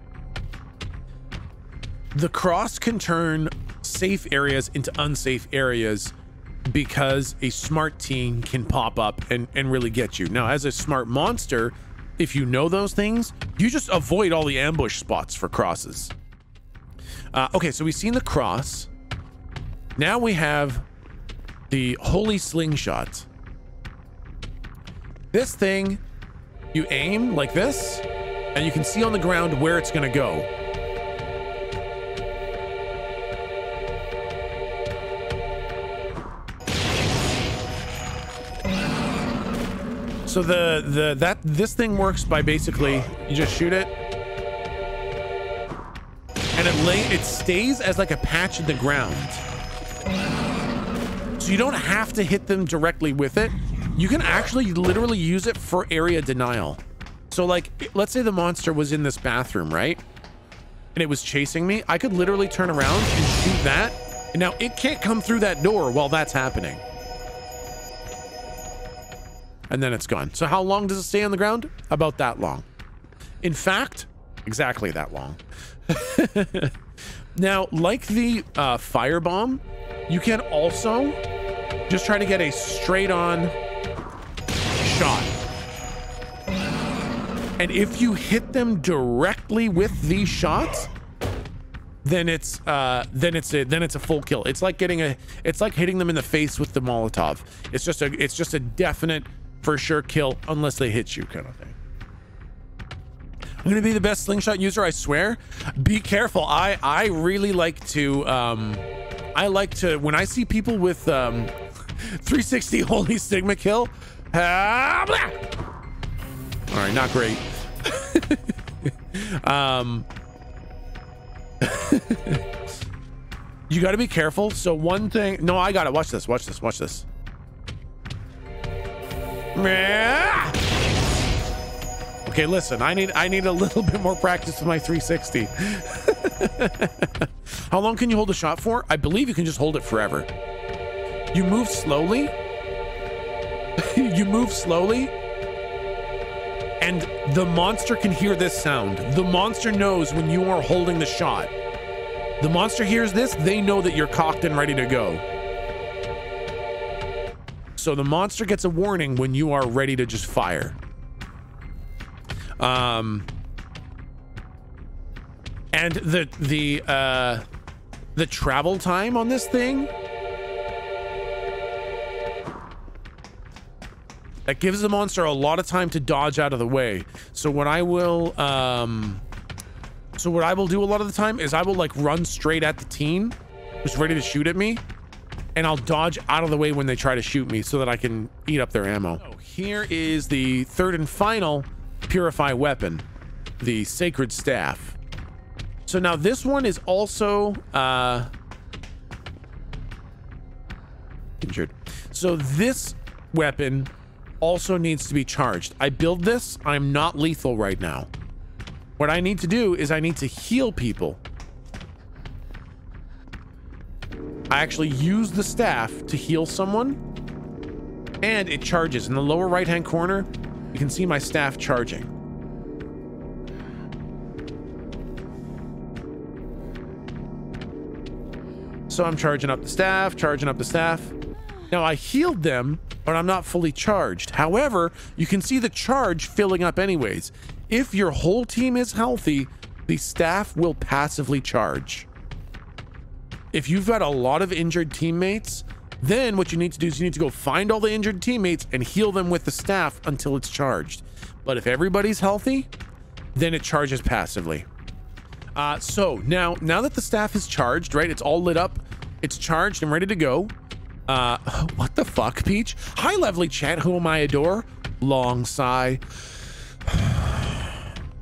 the cross can turn safe areas into unsafe areas because a smart teen can pop up and really get you. Now, as a smart monster, if you know those things, you just avoid all the ambush spots for crosses. Okay, so we've seen the cross. Now we have the holy slingshot. This thing, you aim like this, and you can see on the ground where it's gonna go. So this thing works by basically you just shoot it, and it stays as like a patch in the ground. So you don't have to hit them directly with it. You can actually literally use it for area denial. So like, let's say the monster was in this bathroom, right? And it was chasing me. I could literally turn around and shoot that. And now it can't come through that door while that's happening. And then it's gone. So how long does it stay on the ground? About that long. In fact, exactly that long. Now, like the firebomb, you can also just try to get a straight on shot. And if you hit them directly with these shots, then it's a full kill. It's like hitting them in the face with the Molotov. It's just a definite for sure kill unless they hit you, kind of thing. I'm gonna be the best slingshot user, I swear. Be careful. I really like to when I see people with 360 holy Stigma kill. All right, not great. You got to be careful. So one thing, no, I got it. Watch this, watch this, watch this. Okay, listen, I need a little bit more practice with my 360. How long can you hold a shot for? I believe you can just hold it forever. You move slowly. You move slowly. And the monster can hear this sound. The monster knows when you are holding the shot. The monster hears this, they know that you're cocked and ready to go. So the monster gets a warning when you are ready to just fire. And the travel time on this thing, that gives the monster a lot of time to dodge out of the way. So what I will do a lot of the time is I will like run straight at the teen who's ready to shoot at me, and I'll dodge out of the way when they try to shoot me so that I can eat up their ammo. So here is the third and final purify weapon, the Sacred Staff. So now this one is also injured. So this weapon also needs to be charged. I build this, I'm not lethal right now. What I need to do is I need to heal people. I actually use the staff to heal someone, and it charges. In the lower right hand corner, you can see my staff charging. So I'm charging up the staff, charging up the staff. Now I healed them, but I'm not fully charged. However, you can see the charge filling up anyways. If your whole team is healthy, the staff will passively charge. If you've got a lot of injured teammates, then what you need to do is you need to go find all the injured teammates and heal them with the staff until it's charged. But if everybody's healthy, then it charges passively. So now that the staff is charged, right? It's all lit up. It's charged and ready to go. What the fuck, Peach? Hi, lovely chat. Who am I adore? Long sigh.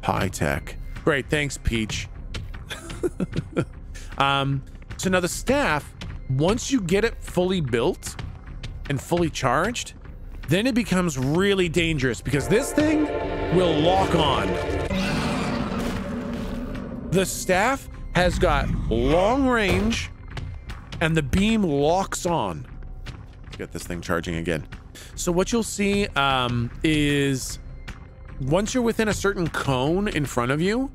High tech. Great, thanks, Peach. So now the staff, once you get it fully built and fully charged, then it becomes really dangerous because this thing will lock on. The staff has got long range and the beam locks on. Let's get this thing charging again. So what you'll see is once you're within a certain cone in front of you,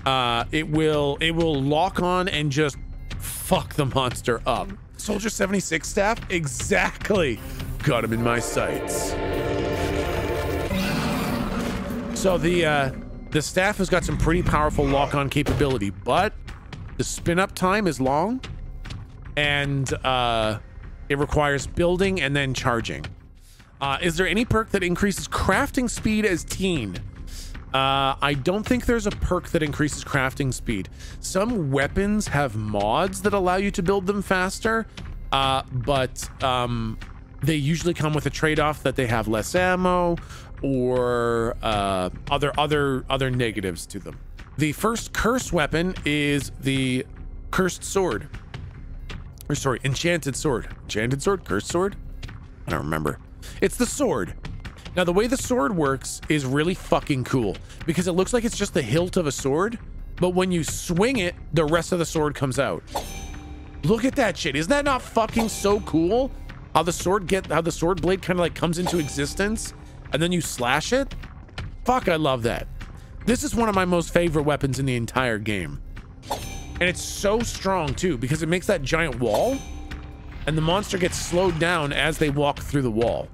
it will lock on and just fuck the monster up. Soldier 76 staff, exactly. Got him in my sights. So the staff has got some pretty powerful lock-on capability, but the spin-up time is long, and it requires building and then charging. Is there any perk that increases crafting speed as teen? I don't think there's a perk that increases crafting speed. Some weapons have mods that allow you to build them faster, but they usually come with a trade-off that they have less ammo or other negatives to them. The first curse weapon is the cursed sword. Or sorry, enchanted sword. Enchanted sword? Cursed sword? I don't remember. It's the sword. Now, the way the sword works is really fucking cool because it looks like it's just the hilt of a sword, but when you swing it, the rest of the sword comes out. Look at that shit. Isn't that not fucking so cool? How the sword blade kind of like comes into existence and then you slash it? Fuck, I love that. This is one of my most favorite weapons in the entire game. And it's so strong too because it makes that giant wall and the monster gets slowed down as they walk through the wall.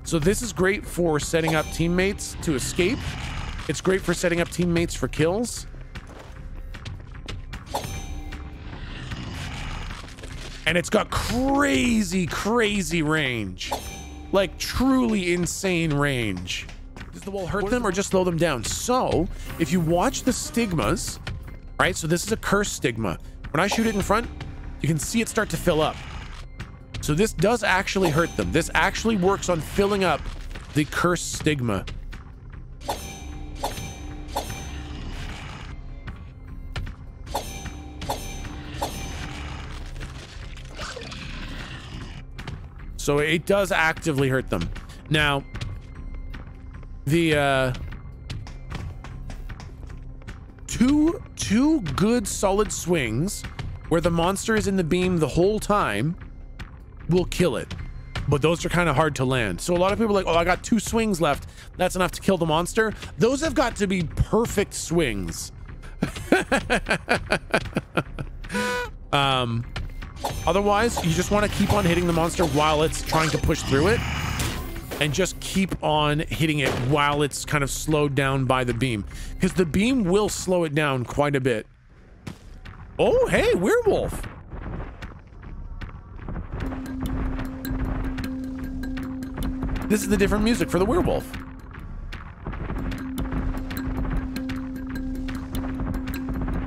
So this is great for setting up teammates to escape. It's great for setting up teammates for kills. And it's got crazy, crazy range. Like truly insane range. Does the wall hurt them or just slow them down? So if you watch the stigmas, right? So this is a cursed stigma. When I shoot it in front, you can see it start to fill up. So this does actually hurt them. This actually works on filling up the cursed stigma. So it does actively hurt them. Now, the two good solid swings where the monster is in the beam the whole time will kill it. But those are kind of hard to land. So a lot of people are like, oh, I got 2 swings left. That's enough to kill the monster. Those have got to be perfect swings. Otherwise, you just want to keep on hitting the monster while it's trying to push through it. And just keep on hitting it while it's kind of slowed down by the beam. Because the beam will slow it down quite a bit. Oh, hey, werewolf. This is the different music for the werewolf.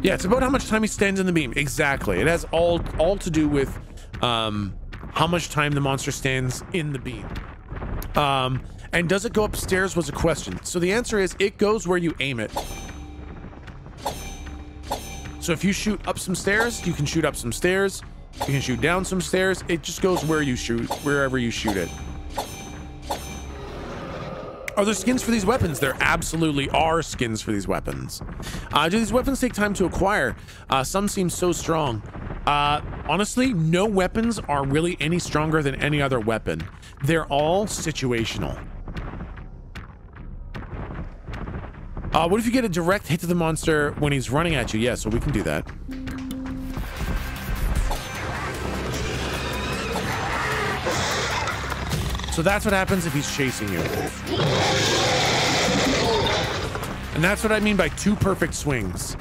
Yeah, it's about how much time he stands in the beam. Exactly. It has all to do with how much time the monster stands in the beam. And does it go upstairs was a question. So the answer is it goes where you aim it. So if you shoot up some stairs, you can shoot up some stairs. You can shoot down some stairs. It just goes where you shoot, wherever you shoot it. Are there skins for these weapons? There absolutely are skins for these weapons. Do these weapons take time to acquire? Some seem so strong. Honestly, no weapons are really any stronger than any other weapon. They're all situational. What if you get a direct hit to the monster when he's running at you? Yeah, so we can do that. So that's what happens if he's chasing you. And that's what I mean by 2 perfect swings.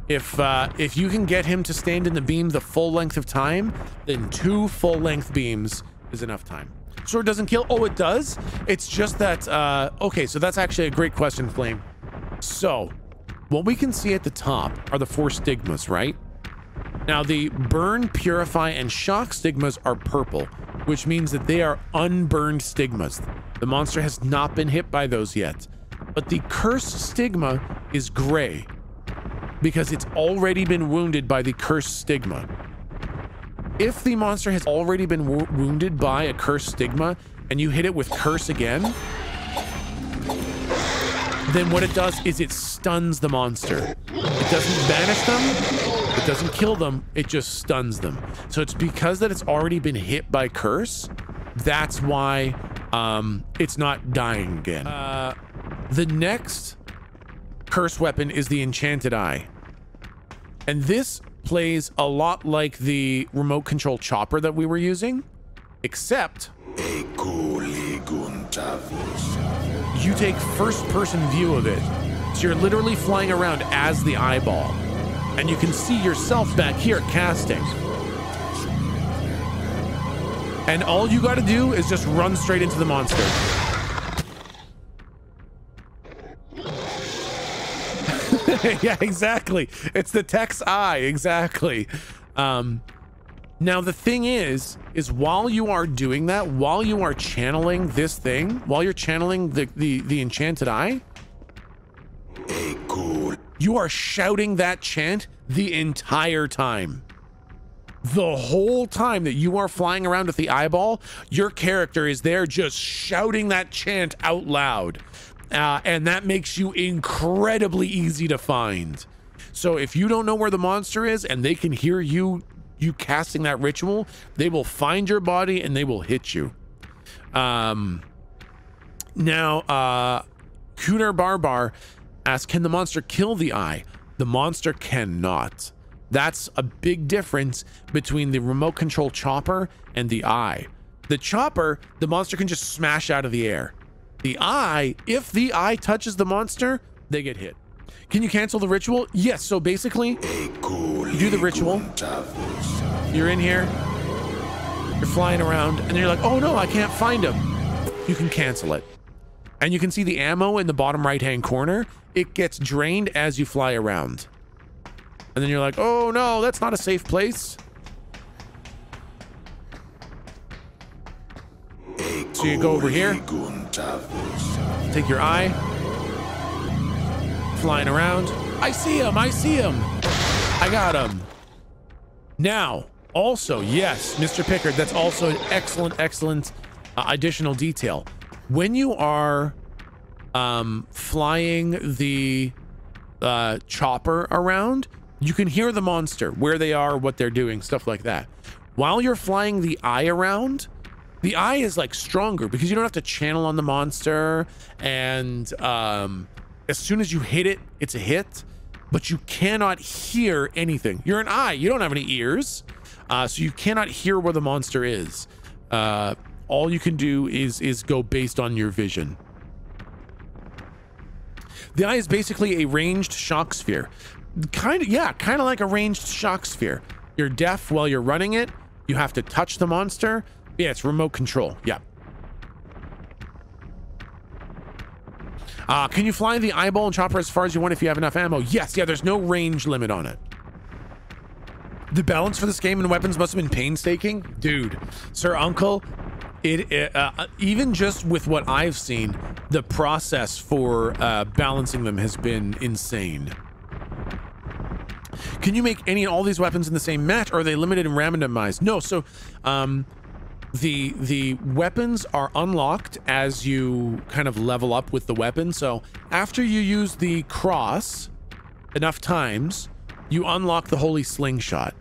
If you can get him to stand in the beam the full length of time, then 2 full-length beams is enough time. Sword doesn't kill. Oh, it does? It's just that, okay, so that's actually a great question, Flame. So, what we can see at the top are the 4 stigmas, right? Now, the burn, purify, and shock stigmas are purple, which means that they are unburned stigmas. The monster has not been hit by those yet. But the cursed stigma is gray, because it's already been wounded by the cursed stigma. If the monster has already been wounded by a cursed stigma and you hit it with curse again, then what it does is it stuns the monster. It doesn't banish them, it doesn't kill them, it just stuns them. So it's because that it's already been hit by curse, that's why it's not dying again. The next curse weapon is the Enchanted Eye. And this plays a lot like the remote control chopper that we were using, except you take first person view of it. So you're literally flying around as the eyeball, and you can see yourself back here casting. And all you got to do is just run straight into the monster. Yeah, exactly. It's the Tech's eye. Exactly. Now the thing is while you are doing that, while you are channeling this thing, while you're channeling the Enchanted Eye, you are shouting that chant the entire time. The whole time that you are flying around with the eyeball, your character is there just shouting that chant out loud. And that makes you incredibly easy to find. So if you don't know where the monster is and they can hear you casting that ritual, they will find your body and they will hit you. Now, Kunar Barbar asks, can the monster kill the eye? The monster cannot. That's a big difference between the remote control chopper and the eye. The chopper, the monster can just smash out of the air. The eye, if the eye touches the monster, they get hit. Can you cancel the ritual? Yes, so basically, you do the ritual, you're in here, you're flying around, and you're like, oh no, I can't find him. You can cancel it. And you can see the ammo in the bottom right-hand corner. It gets drained as you fly around. And then you're like, oh no, that's not a safe place. So you go over here, take your eye, flying around. I see him, I see him. I got him. Now, Also, yes, Mr. Pickard, that's also an excellent additional detail. When you are flying the chopper around, you can hear the monster, where they are, what they're doing, stuff like that. While you're flying the eye around, the eye is like stronger because you don't have to channel on the monster, and as soon as you hit it, it's a hit, but you cannot hear anything. You're an eye, you don't have any ears, so you cannot hear where the monster is. All you can do is go based on your vision. The eye is basically a ranged shock sphere. Kind of like a ranged shock sphere. You're deaf while you're running it. You have to touch the monster. Yeah, it's remote control. Yeah. Can you fly the eyeball and chopper as far as you want if you have enough ammo? Yes. Yeah, there's no range limit on it. The balance for this game and weapons must have been painstaking. Dude, Sir Uncle, even just with what I've seen, the process for balancing them has been insane. Can you make all these weapons in the same match, or are they limited and randomized? No, so the weapons are unlocked as you kind of level up with the weapon. So after you use the cross enough times, you unlock the holy slingshot.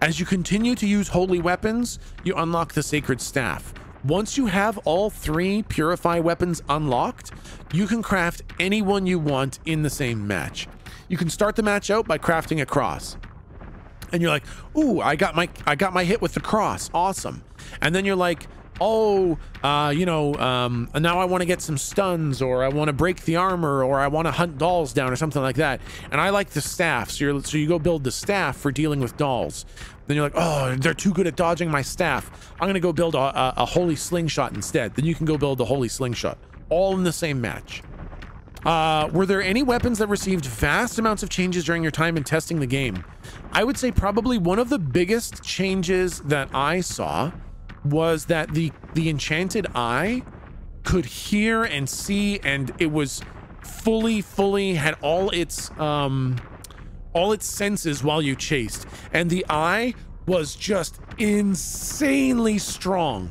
As you continue to use holy weapons, you unlock the sacred staff. Once you have all 3 purify weapons unlocked, you can craft any one you want in the same match. You can start the match out by crafting a cross, and you're like, ooh, I got my hit with the cross, awesome. And then you're like, oh, now I want to get some stuns, or I want to break the armor, or I want to hunt dolls down, or something like that. And I like the staff, so you go build the staff for dealing with dolls. Then you're like, oh, they're too good at dodging my staff, I'm gonna go build a holy slingshot instead. Then you can go build the holy slingshot, all in the same match. Were there any weapons that received vast amounts of changes during your time in testing the game? I would say probably one of the biggest changes that I saw was that the Enchanted Eye could hear and see, and it was fully had all its senses while you chased, and the eye was just insanely strong.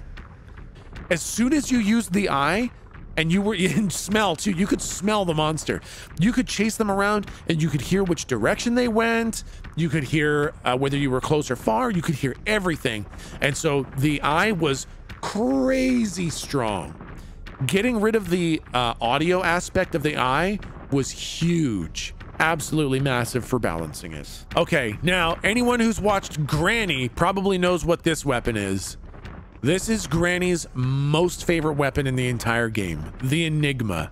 As soon as you used the eye, and you were in smell too, you could smell the monster. You could chase them around, and you could hear which direction they went. You could hear whether you were close or far. You could hear everything. And so the eye was crazy strong. Getting rid of the audio aspect of the eye was huge. Absolutely massive for balancing it. Okay, now anyone who's watched Granny probably knows what this weapon is. This is Granny's most favorite weapon in the entire game, the Enigma.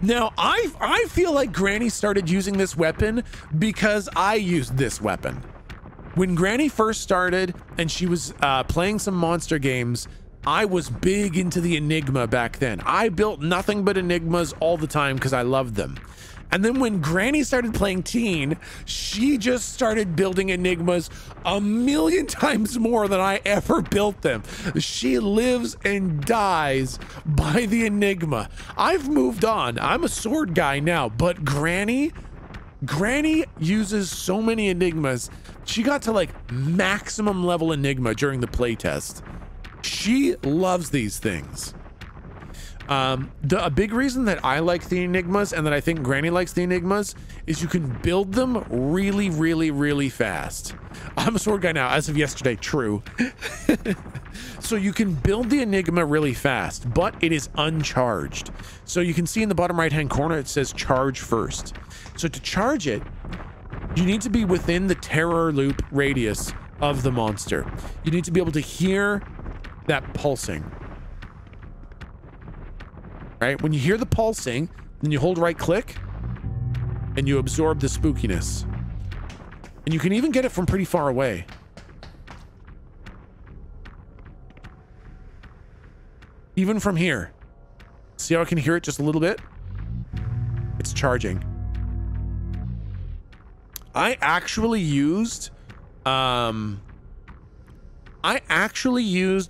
Now, I feel like Granny started using this weapon because I used this weapon. When Granny first started and she was playing some monster games, I was big into the Enigma back then. I built nothing but Enigmas all the time because I loved them. And then when Granny started playing Teen, she just started building Enigmas 1,000,000 times more than I ever built them. She lives and dies by the Enigma. I've moved on. I'm a sword guy now, but Granny uses so many Enigmas. She got to like maximum level Enigma during the playtest. She loves these things. A big reason that I like the Enigmas, and that I think Granny likes the Enigmas, is you can build them really fast. I'm a sword guy now, as of yesterday, true. So you can build the Enigma really fast, but it is uncharged. So you can see in the bottom right hand corner, it says charge first. So to charge it, you need to be within the terror loop radius of the monster. You need to be able to hear that pulsing. Right? When you hear the pulsing, then you hold right click and you absorb the spookiness. And you can even get it from pretty far away. Even from here. See how I can hear it just a little bit? It's charging. I actually used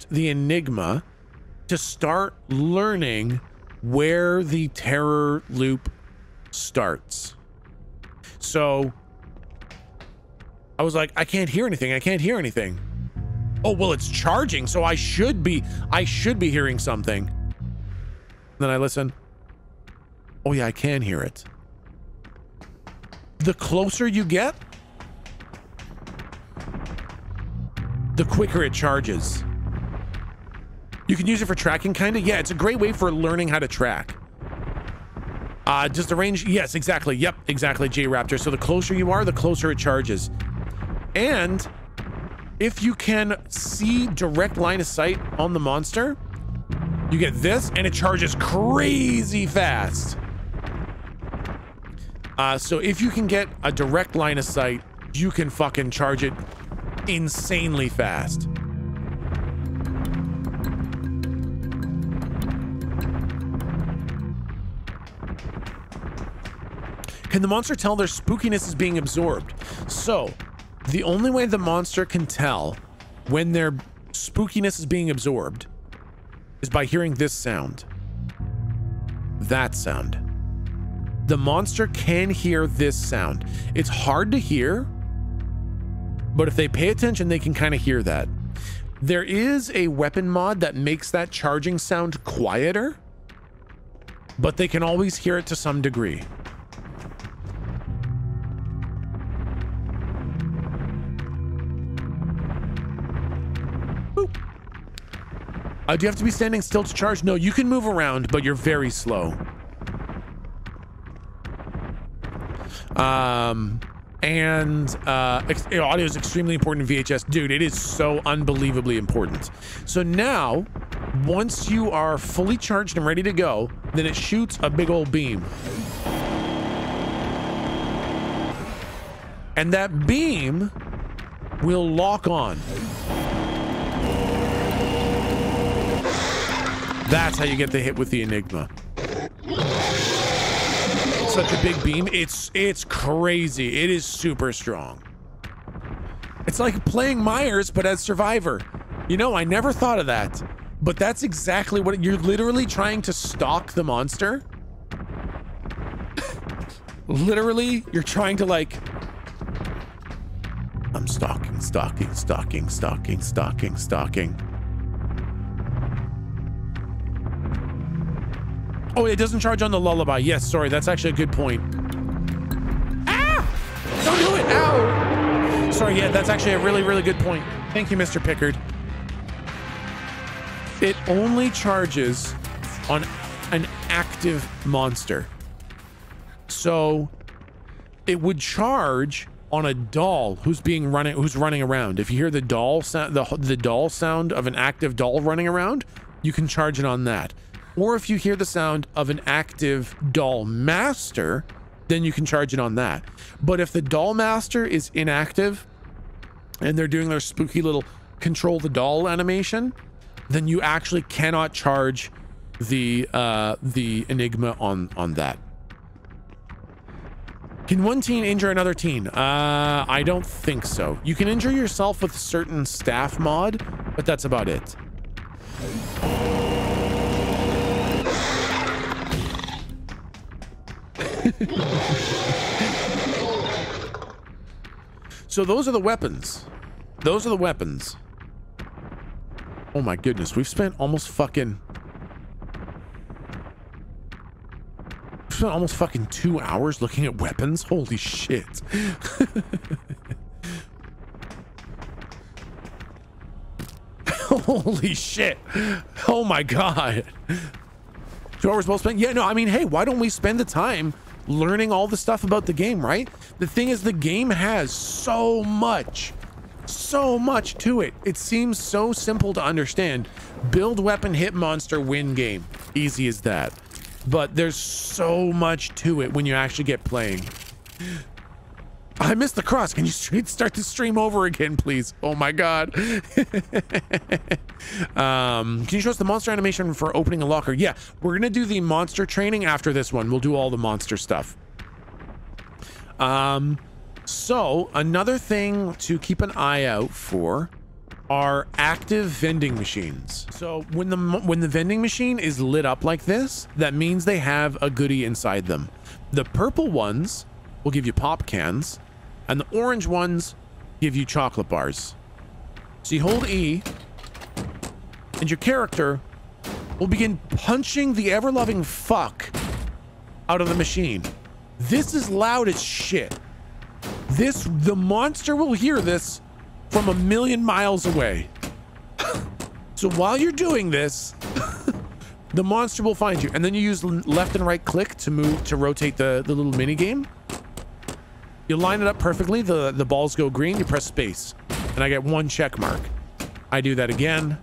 the Enigma to start learning where the terror loop starts. So I was like, I can't hear anything. I can't hear anything. Oh, well, it's charging, so I should be hearing something. Then I listen. Oh yeah, I can hear it. The closer you get, the quicker it charges. You can use it for tracking, kind of. Yeah, it's a great way for learning how to track. Does the range? Yes, exactly. Yep, exactly, J-Raptor. So the closer you are, the closer it charges. And if you can see direct line of sight on the monster, you get this, and it charges crazy fast. So if you can get a direct line of sight, you can fucking charge it insanely fast. Can the monster tell their spookiness is being absorbed? So, the only way the monster can tell when their spookiness is being absorbed is by hearing this sound. That sound. The monster can hear this sound. It's hard to hear, but if they pay attention, they can kind of hear that. There is a weapon mod that makes that charging sound quieter, but they can always hear it to some degree. Do you have to be standing still to charge? No, you can move around, but you're very slow. Audio is extremely important in VHS. Dude, it is so unbelievably important. So now, once you are fully charged and ready to go, then it shoots a big old beam. And that beam will lock on. That's how you get the hit with the Enigma. It's such a big beam. It's crazy. It is super strong. It's like playing Myers, but as Survivor. You know, I never thought of that. But that's exactly what you're literally trying to stalk the monster. Literally, you're trying to like... I'm stalking, stalking, stalking, stalking, stalking, stalking. Oh, it doesn't charge on the lullaby. Yes, sorry, that's actually a good point. Ah! Don't do it! Ow! Sorry, yeah, that's actually a really, really good point. Thank you, Mr. Pickard. It only charges on an active monster. So it would charge on a doll who's running around. If you hear the doll sound, the doll sound of an active doll running around, you can charge it on that. Or if you hear the sound of an active doll master, then you can charge it on that. But if the doll master is inactive and they're doing their spooky little control the doll animation, then you actually cannot charge the Enigma on that. Can one teen injure another teen? I don't think so. You can injure yourself with a certain staff mod, but that's about it. So those are the weapons. Those are the weapons. Oh my goodness, we've spent almost fucking 2 hours looking at weapons. Holy shit. Holy shit. Oh my god. 2 hours well spent? Yeah, no, I mean, hey, why don't we spend the time learning all the stuff about the game, right? The thing is, the game has so much to it. It seems so simple to understand. Build weapon, hit monster, win game. Easy as that. But there's so much to it when you actually get playing. I missed the cross. Can you start the stream over again, please? Oh my god. Can you show us the monster animation for opening a locker? Yeah, we're gonna do the monster training after this one. We'll do all the monster stuff. So another thing to keep an eye out for are active vending machines. So when the vending machine is lit up like this, that means they have a goodie inside them. The purple ones will give you pop cans, and the orange ones give you chocolate bars. So you hold E, and your character will begin punching the ever-loving fuck out of the machine. This is loud as shit. The monster will hear this from 1,000,000 miles away. So while you're doing this, the monster will find you, and then you use left and right click to rotate the little mini game. You line it up perfectly. The balls go green. You press space, and I get 1 check mark. I do that again.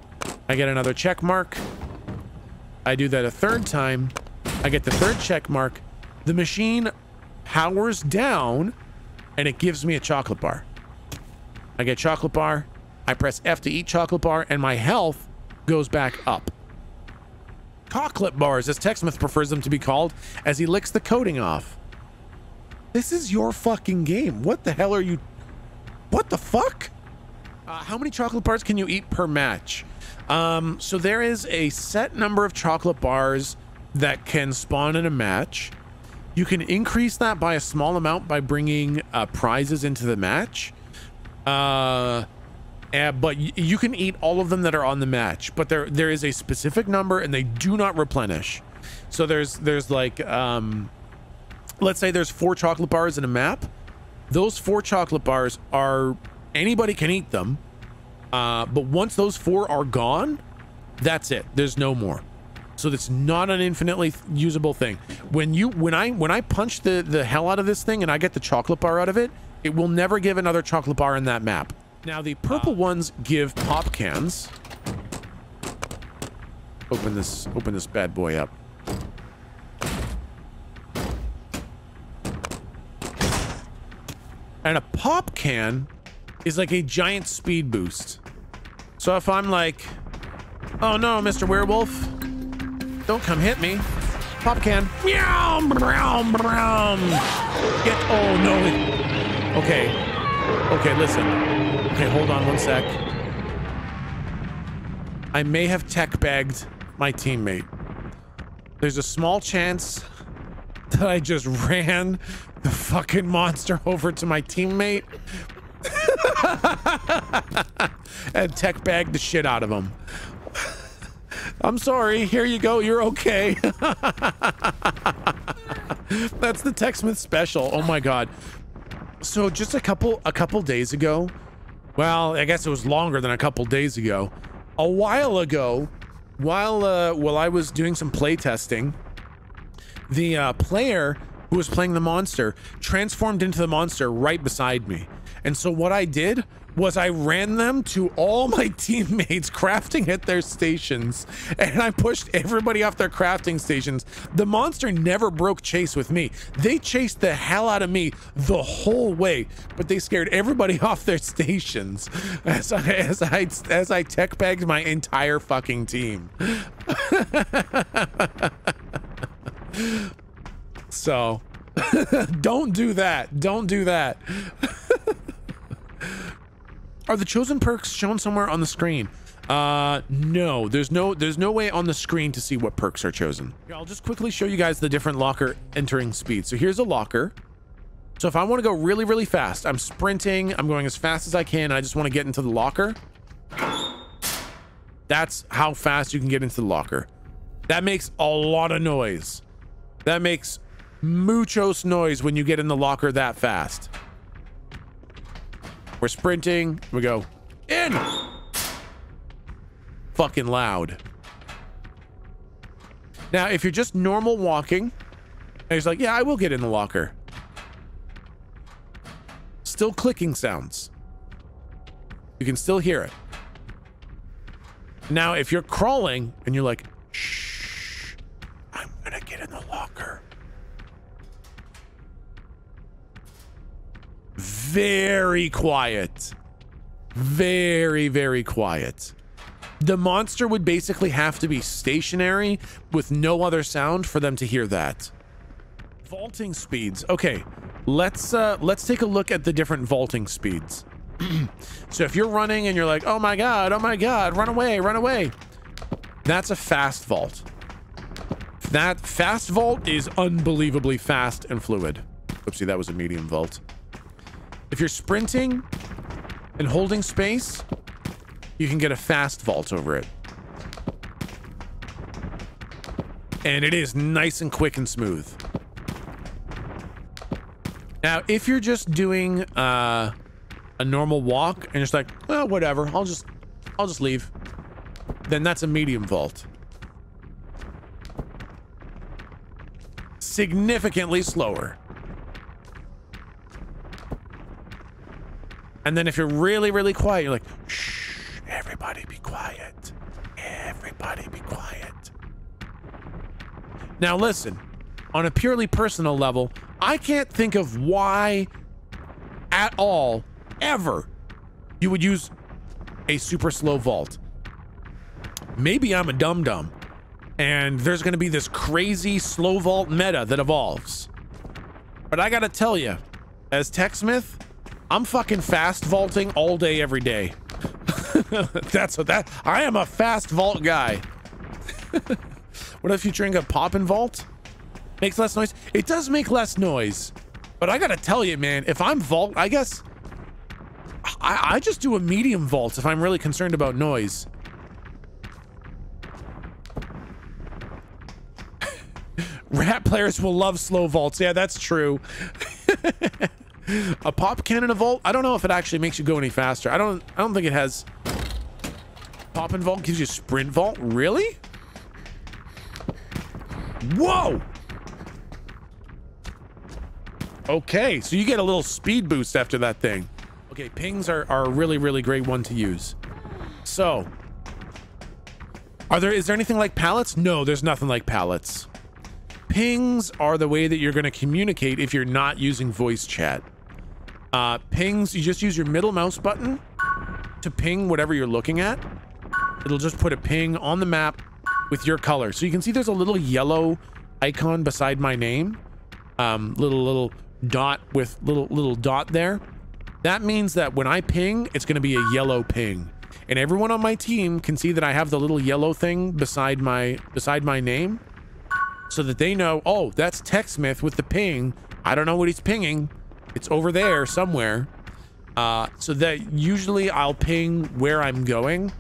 I get another check mark. I do that a 3rd time. I get the 3rd check mark. The machine powers down, and it gives me a chocolate bar. I get chocolate bar. I press F to eat chocolate bar, and my health goes back up. Chocolate bars, as Techsmith prefers them to be called, as he licks the coating off. This is your fucking game. What the hell are you... What the fuck? How many chocolate bars can you eat per match? So there is a set number of chocolate bars that can spawn in a match. You can increase that by a small amount by bringing prizes into the match. But you can eat all of them that are on the match, but there is a specific number, and they do not replenish. So there's like let's say there's 4 chocolate bars in a map. Those 4 chocolate bars are, anybody can eat them, but once those 4 are gone, that's it. There's no more. So it's not an infinitely usable thing. When I punch the hell out of this thing and I get the chocolate bar out of it, it will never give another chocolate bar in that map. Now the purple ones give pop cans. Open this bad boy up. And a pop can is like a giant speed boost. So if I'm like, oh no, Mr. Werewolf, don't come hit me. Pop can. Meow, meow, meow. Get, oh no. Okay, listen. Okay, hold on 1 sec. I may have tech bagged my teammate. There's a small chance that I just ran the fucking monster over to my teammate and tech bagged the shit out of him. I'm sorry. Here you go. You're okay. That's the Techsmith Special. Oh my god. So just a couple days ago, well, I guess it was longer than a couple days ago. A while ago, while I was doing some play testing, the player who was playing the monster transformed into the monster right beside me. And so what I did was I ran them to all my teammates crafting at their stations, and I pushed everybody off their crafting stations. The monster never broke chase with me. They chased the hell out of me the whole way, but they scared everybody off their stations as I tech bagged my entire fucking team. So don't do that. Don't do that. Are the chosen perks shown somewhere on the screen? No, there's no way on the screen to see what perks are chosen. Here, I'll just quickly show you guys the different locker entering speed. So here's a locker. So if I want to go really, really fast, I'm sprinting, I'm going as fast as I can, and I just want to get into the locker. That's how fast you can get into the locker. That makes a lot of noise. That makes muchos noise when you get in the locker that fast. We're sprinting. We go in. Fucking loud. Now, if you're just normal walking, and he's like, yeah, I will get in the locker. Still clicking sounds. You can still hear it. Now, if you're crawling and you're like, shh, I'm gonna get in the locker. Very quiet. Very, very quiet. The monster would basically have to be stationary with no other sound for them to hear that. Vaulting speeds. Okay, let's take a look at the different vaulting speeds. So if you're running and you're like, oh my god, run away, run away. That's a fast vault. That fast vault is unbelievably fast and fluid. Oopsie, that was a medium vault. If you're sprinting, and holding space, you can get a fast vault over it. And it is nice and quick and smooth. Now, if you're just doing a normal walk and it's like, well, whatever, I'll just leave, then that's a medium vault. Significantly slower. And then if you're really, really quiet, you're like, shh, everybody be quiet. Everybody be quiet. Now listen, on a purely personal level, I can't think of why at all, ever, you would use a super slow vault. Maybe I'm a dum-dum and there's going to be this crazy slow vault meta that evolves. But I got to tell you, as Techsmith, I'm fucking fast vaulting all day, every day. I am a fast vault guy. What if you drink a poppin' vault? Makes less noise? It does make less noise. But I gotta tell you, man, if I'm vault, I guess I just do a medium vault if I'm really concerned about noise. Rat players will love slow vaults. Yeah, that's true. A pop cannon vault? I don't know if it actually makes you go any faster. I don't think it has. Poppin' vault gives you sprint vault? Really? Whoa! Okay, so you get a little speed boost after that thing. Okay, pings are a really, really great one to use. So, is there anything like pallets? No, there's nothing like pallets. Pings are the way that you're going to communicate if you're not using voice chat. Pings, you just use your middle mouse button to ping whatever you're looking at. It'll just put a ping on the map with your color. So you can see there's a little yellow icon beside my name. Little dot with little dot there. That means that when I ping, it's going to be a yellow ping. And everyone on my team can see that I have the little yellow thing beside my name, so that they know, oh, that's Techsmith with the ping. I don't know what he's pinging. It's over there somewhere. So that usually I'll ping where I'm going.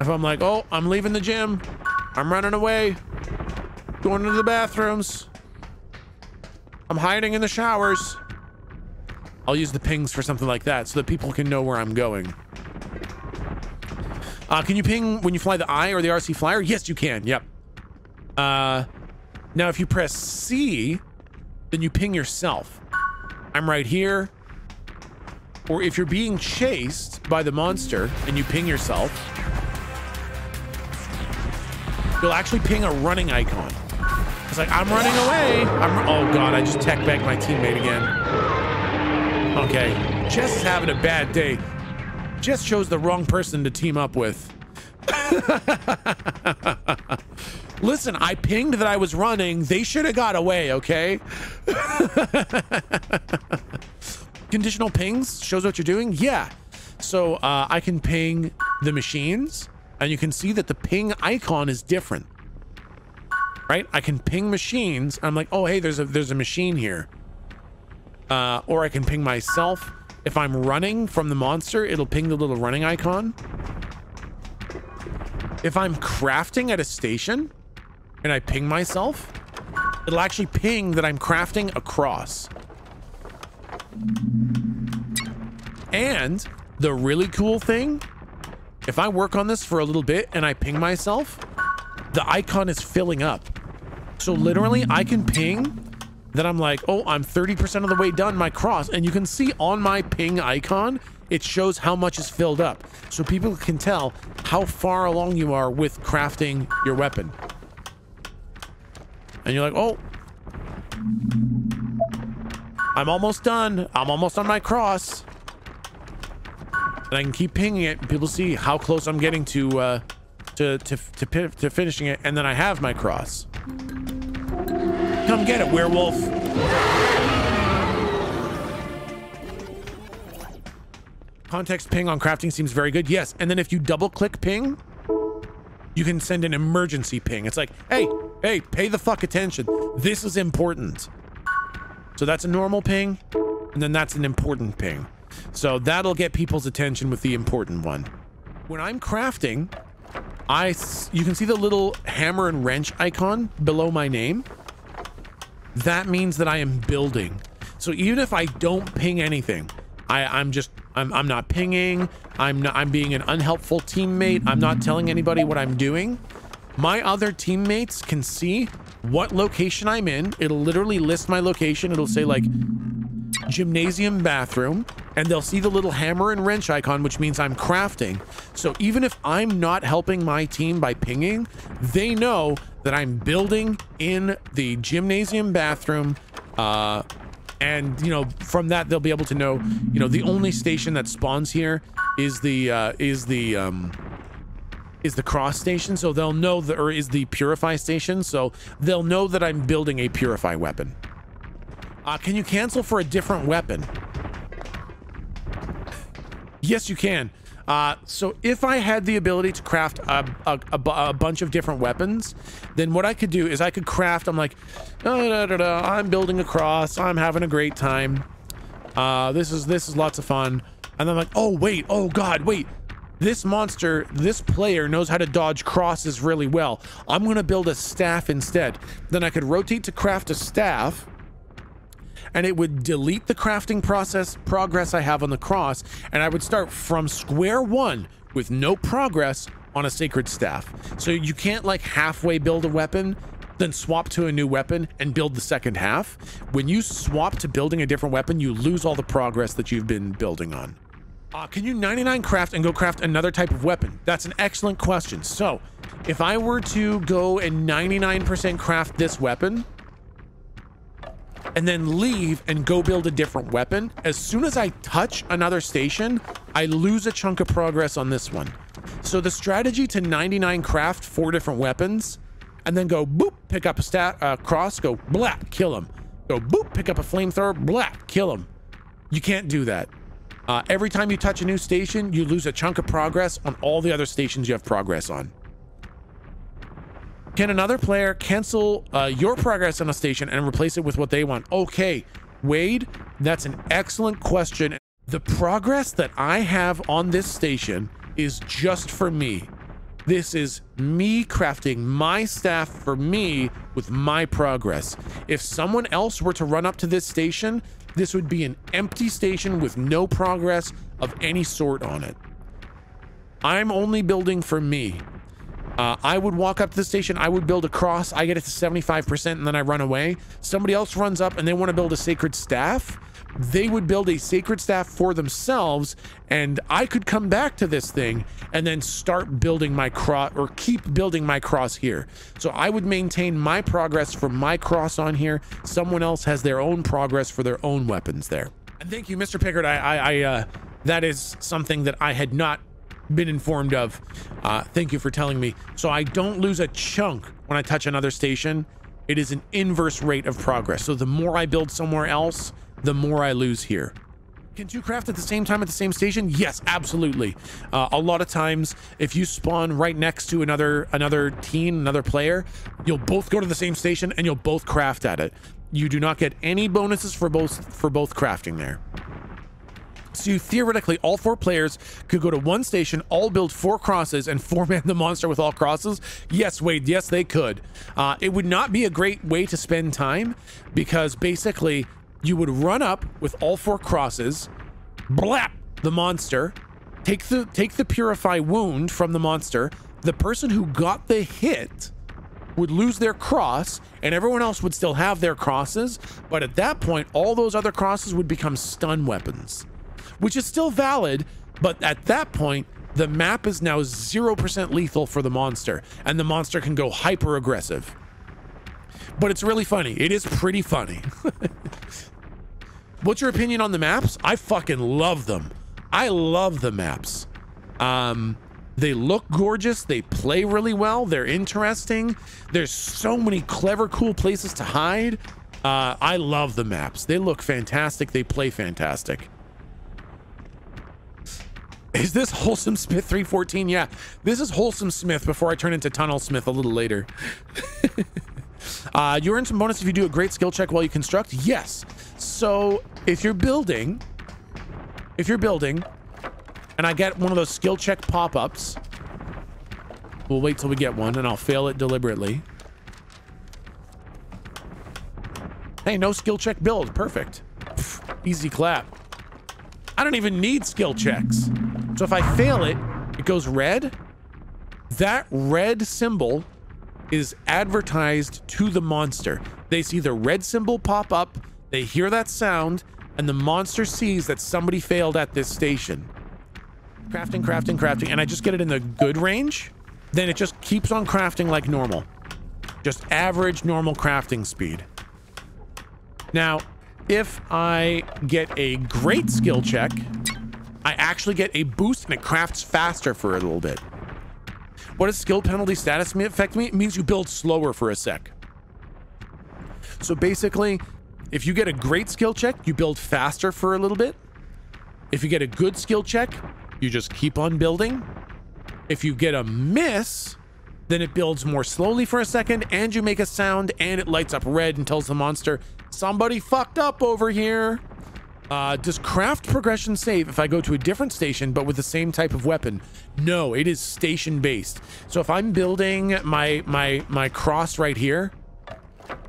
If I'm like, oh, I'm leaving the gym, I'm running away, going to the bathrooms, I'm hiding in the showers, I'll use the pings for something like that so that people can know where I'm going. Can you ping when you fly the Eye or the RC Flyer? Yes, you can. Yep. Now, if you press C, then you ping yourself. I'm right here. Or if you're being chased by the monster and you ping yourself, you'll actually ping a running icon. It's like, I'm running away. Oh God, I just tech bagged my teammate again. Okay, Jess is having a bad day. Jess chose the wrong person to team up with. Listen, I pinged that I was running. They should have got away, okay? Conditional pings shows what you're doing. Yeah. So I can ping the machines, and you can see that the ping icon is different. Right? I can ping machines. I'm like, oh, hey, there's a machine here. Or I can ping myself. If I'm running from the monster, it'll ping the little running icon. If I'm crafting at a station and I ping myself, it'll actually ping that I'm crafting across. And the really cool thing, if I work on this for a little bit and I ping myself, the icon is filling up. So literally I can ping that I'm like, oh, I'm 30% of the way done my cross. And you can see on my ping icon, it shows how much is filled up. So people can tell how far along you are with crafting your weapon. And you're like, oh, I'm almost done. I'm almost on my cross. And I can keep pinging it. And people see how close I'm getting to finishing it. And then I have my cross. Come get it, werewolf. Context ping on crafting seems very good. Yes. And then if you double click ping, you can send an emergency ping. It's like, hey, pay the fuck attention. This is important. So that's a normal ping. And then that's an important ping. So that'll get people's attention with the important one. When I'm crafting, you can see the little hammer and wrench icon below my name. That means that I am building. So even if I don't ping anything, I'm not pinging. I'm being an unhelpful teammate. I'm not telling anybody what I'm doing. My other teammates can see what location I'm in. It'll literally list my location. It'll say like gymnasium bathroom, and they'll see the little hammer and wrench icon, which means I'm crafting. So even if I'm not helping my team by pinging, they know that I'm building in the gymnasium bathroom. And you know, from that they'll be able to know, you know, the only station that spawns here is the cross station. So they'll know that, or is the purify station. So they'll know that I'm building a purify weapon. Can you cancel for a different weapon? Yes, you can. So if I had the ability to craft a bunch of different weapons, then what I could do is I could craft, I'm like, I'm building a cross, I'm having a great time. This is lots of fun. And then I'm like, oh wait, oh god, wait. This monster, this player knows how to dodge crosses really well. I'm gonna build a staff instead. Then I could rotate to craft a staff, and it would delete the crafting progress I have on the cross, and I would start from square one with no progress on a sacred staff. So you can't like halfway build a weapon, then swap to a new weapon and build the second half. When you swap to building a different weapon, you lose all the progress that you've been building on. Can you 99 craft and go craft another type of weapon? That's an excellent question. So if I were to go and 99% craft this weapon, and then leave and go build a different weapon, as soon as I touch another station, I lose a chunk of progress on this one. So the strategy to 99 craft 4 different weapons, and then go boop, pick up a cross, go blah, kill him. Go boop, pick up a flamethrower, blah, kill him. You can't do that. Every time you touch a new station, you lose a chunk of progress on all the other stations you have progress on. Can another player cancel your progress on a station and replace it with what they want? Okay, Wade, that's an excellent question. The progress that I have on this station is just for me. This is me crafting my staff for me with my progress. If someone else were to run up to this station, this would be an empty station with no progress of any sort on it. I'm only building for me. I would walk up to the station, I would build a cross, I get it to 75%, and then I run away. Somebody else runs up and they want to build a sacred staff. They would build a sacred staff for themselves, and I could come back to this thing and then start building my cross, or keep building my cross here. So I would maintain my progress for my cross on here. Someone else has their own progress for their own weapons there. And thank you, Mr. Pickard. That is something that I had not been informed of. Thank you for telling me. So I don't lose a chunk when I touch another station. It is an inverse rate of progress. So the more I build somewhere else, the more I lose here. Can 2 craft at the same time at the same station? Yes, absolutely. A lot of times, if you spawn right next to another team, another player, you'll both go to the same station and you'll both craft at it. You do not get any bonuses for both crafting there. So you theoretically, all 4 players could go to one station, all build 4 crosses, and 4-man the monster with all crosses. Yes, Wade, yes, they could. It would not be a great way to spend time, because basically you would run up with all 4 crosses, blap the monster, take the purify wound from the monster. The person who got the hit would lose their cross, and everyone else would still have their crosses, but at that point, all those other crosses would become stun weapons, which is still valid, but at that point, the map is now 0% lethal for the monster, and the monster can go hyper aggressive. But it's really funny. It is pretty funny. What's your opinion on the maps? I fucking love them. I love the maps. They look gorgeous. They play really well. They're interesting. There's so many clever, cool places to hide. I love the maps. They look fantastic. They play fantastic. Is this Wholesome Smith 314? Yeah, this is Wholesome Smith before I turn into Tunnel Smith a little later. You earn some bonus if you do a great skill check while you construct. Yes. So if you're building if you're building and I get one of those skill check pop-ups, we'll wait till we get one and I'll fail it deliberately. Hey, no skill check build. Perfect. Pff, easy clap. I don't even need skill checks. So if I fail it, it goes red. That red symbol is advertised to the monster. They see the red symbol pop up, they hear that sound, and the monster sees that somebody failed at this station. Crafting, crafting, crafting, and I just get it in the good range, then it just keeps on crafting like normal. Just average normal crafting speed. Now, if I get a great skill check, I actually get a boost and it crafts faster for a little bit. What does skill penalty status affect me? It means you build slower for a sec. So basically, if you get a great skill check, you build faster for a little bit. If you get a good skill check, you just keep on building. If you get a miss, then it builds more slowly for a second and you make a sound and it lights up red and tells the monster, somebody fucked up over here. Does craft progression save if I go to a different station but with the same type of weapon? No, it is station based. So if I'm building my cross right here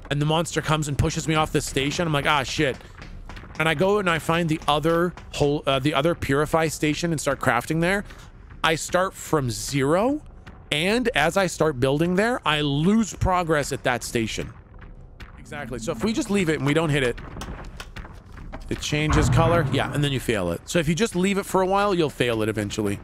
and the monster comes and pushes me off the station, I'm like, ah, shit. And I go and I find the other purify station and start crafting there. I start from 0, and as I start building there, I lose progress at that station. Exactly. So if we just leave it and we don't hit it, it changes color. Yeah, and then you fail it. So if you just leave it for a while, you'll fail it eventually.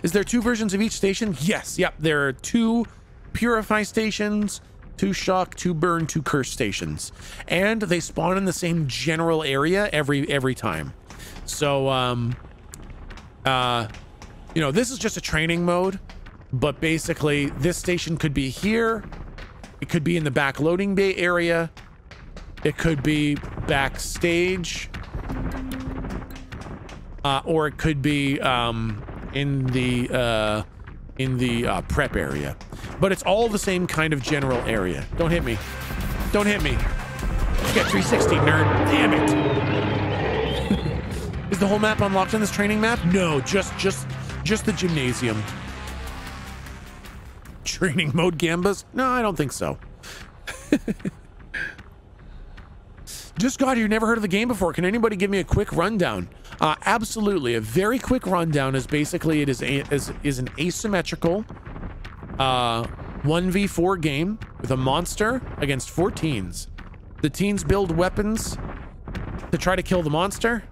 Is there 2 versions of each station? Yes. Yep. There are 2 purify stations, 2 shock, 2 burn, 2 curse stations, and they spawn in the same general area every time. So you know, this is just a training mode, but basically this station could be here, it could be in the back loading bay area, it could be backstage, or it could be in the prep area. But it's all the same kind of general area. Don't hit me. Don't hit me. You get 360, nerd. Damn it. Is the whole map unlocked in this training map? No, just the gymnasium. Training mode gambas? No, I don't think so. Just got here, never heard of the game before. Can anybody give me a quick rundown? Absolutely. A very quick rundown is basically it is an asymmetrical 1v4 game with a monster against 4 teens. The teens build weapons to try to kill the monster.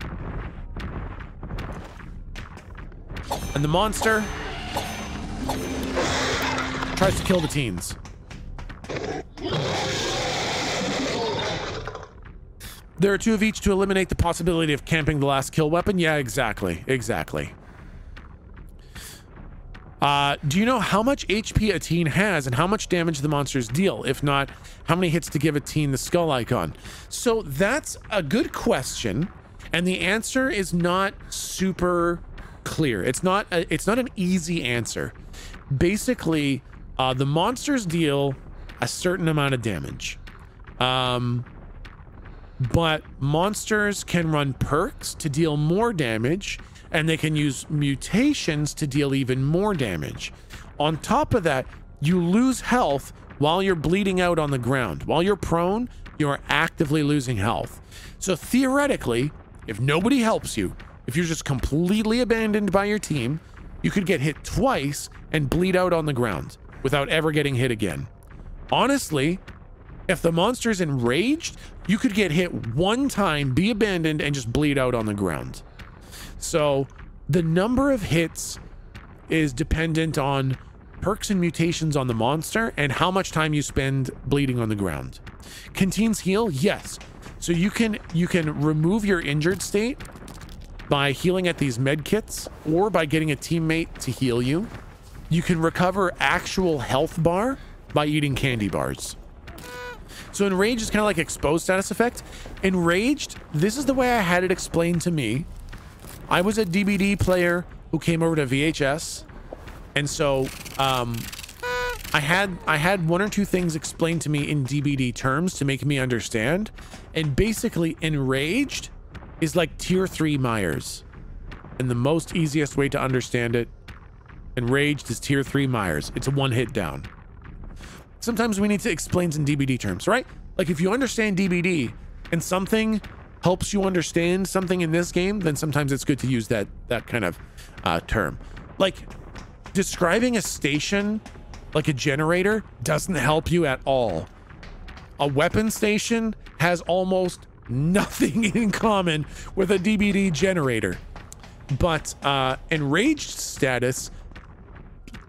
And the monster tries to kill the teens. There are 2 of each to eliminate the possibility of camping the last kill weapon. Yeah, exactly. Exactly. Do you know how much HP a teen has and how much damage the monsters deal? If not, how many hits to give a teen the skull icon? So that's a good question. And the answer is not super clear. It's not an easy answer. Basically, the monsters deal a certain amount of damage. But monsters can run perks to deal more damage, and they can use mutations to deal even more damage. On top of that, you lose health while you're bleeding out on the ground. While you're prone, you're actively losing health. So theoretically, if nobody helps you, if you're just completely abandoned by your team, you could get hit twice and bleed out on the ground without ever getting hit again. Honestly, if the monster's enraged, you could get hit 1 time, be abandoned, and just bleed out on the ground. So the number of hits is dependent on perks and mutations on the monster and how much time you spend bleeding on the ground. Can teens heal? Yes. So you can remove your injured state by healing at these med kits or by getting a teammate to heal you. You can recover actual health bar by eating candy bars. So Enraged is kind of like exposed status effect. Enraged, this is the way I had it explained to me. I was a DVD player who came over to VHS, and so I had 1 or 2 things explained to me in DVD terms to make me understand. And basically, Enraged is like tier 3 Myers. And the most easiest way to understand it, Enraged is tier 3 Myers. It's a one-hit down. Sometimes we need to explain in DBD terms, right? Like if you understand DBD and something helps you understand something in this game, then sometimes it's good to use that kind of term. Like describing a station like a generator doesn't help you at all. A weapon station has almost nothing in common with a DBD generator. But Enraged status,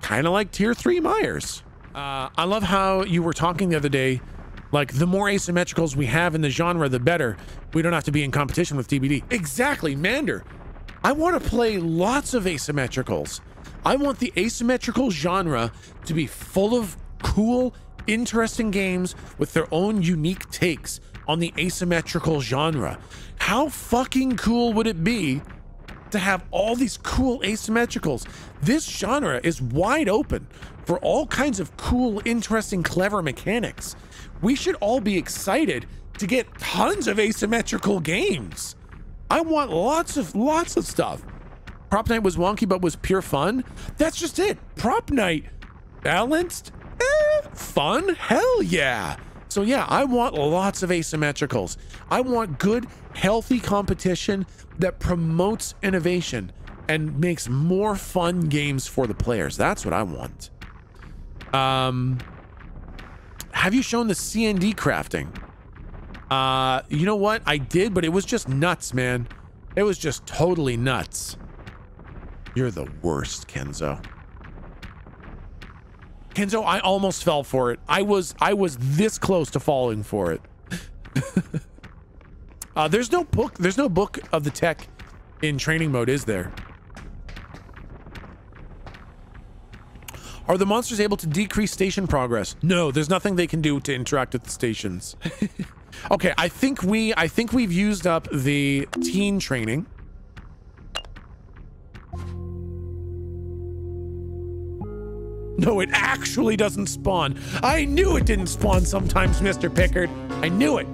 kind of like tier 3 Myers. I love how you were talking the other day, like the more asymmetricals we have in the genre, the better. We don't have to be in competition with DBD. Exactly, Mander. I want to play lots of asymmetricals. I want the asymmetrical genre to be full of cool, interesting games with their own unique takes on the asymmetrical genre. How fucking cool would it be to have all these cool asymmetricals? This genre is wide open for all kinds of cool, interesting, clever mechanics. We should all be excited to get tons of asymmetrical games. I want lots of stuff. Prop Night was wonky, but was pure fun. That's just it. Prop Night, balanced, fun, hell yeah. So yeah, I want lots of asymmetricals. I want good, healthy competition that promotes innovation and makes more fun games for the players. That's what I want. Have you shown the CND crafting? You know what? I did, but it was just nuts, man. It was just totally nuts. You're the worst, Kenzo. Kenzo, I almost fell for it. I was this close to falling for it. There's no book of the tech in training mode, is there? Are the monsters able to decrease station progress? No, there's nothing they can do to interact with the stations. Okay, I think we've used up the teen training. No, it actually doesn't spawn. I knew it didn't spawn sometimes, Mr. Pickard. I knew it.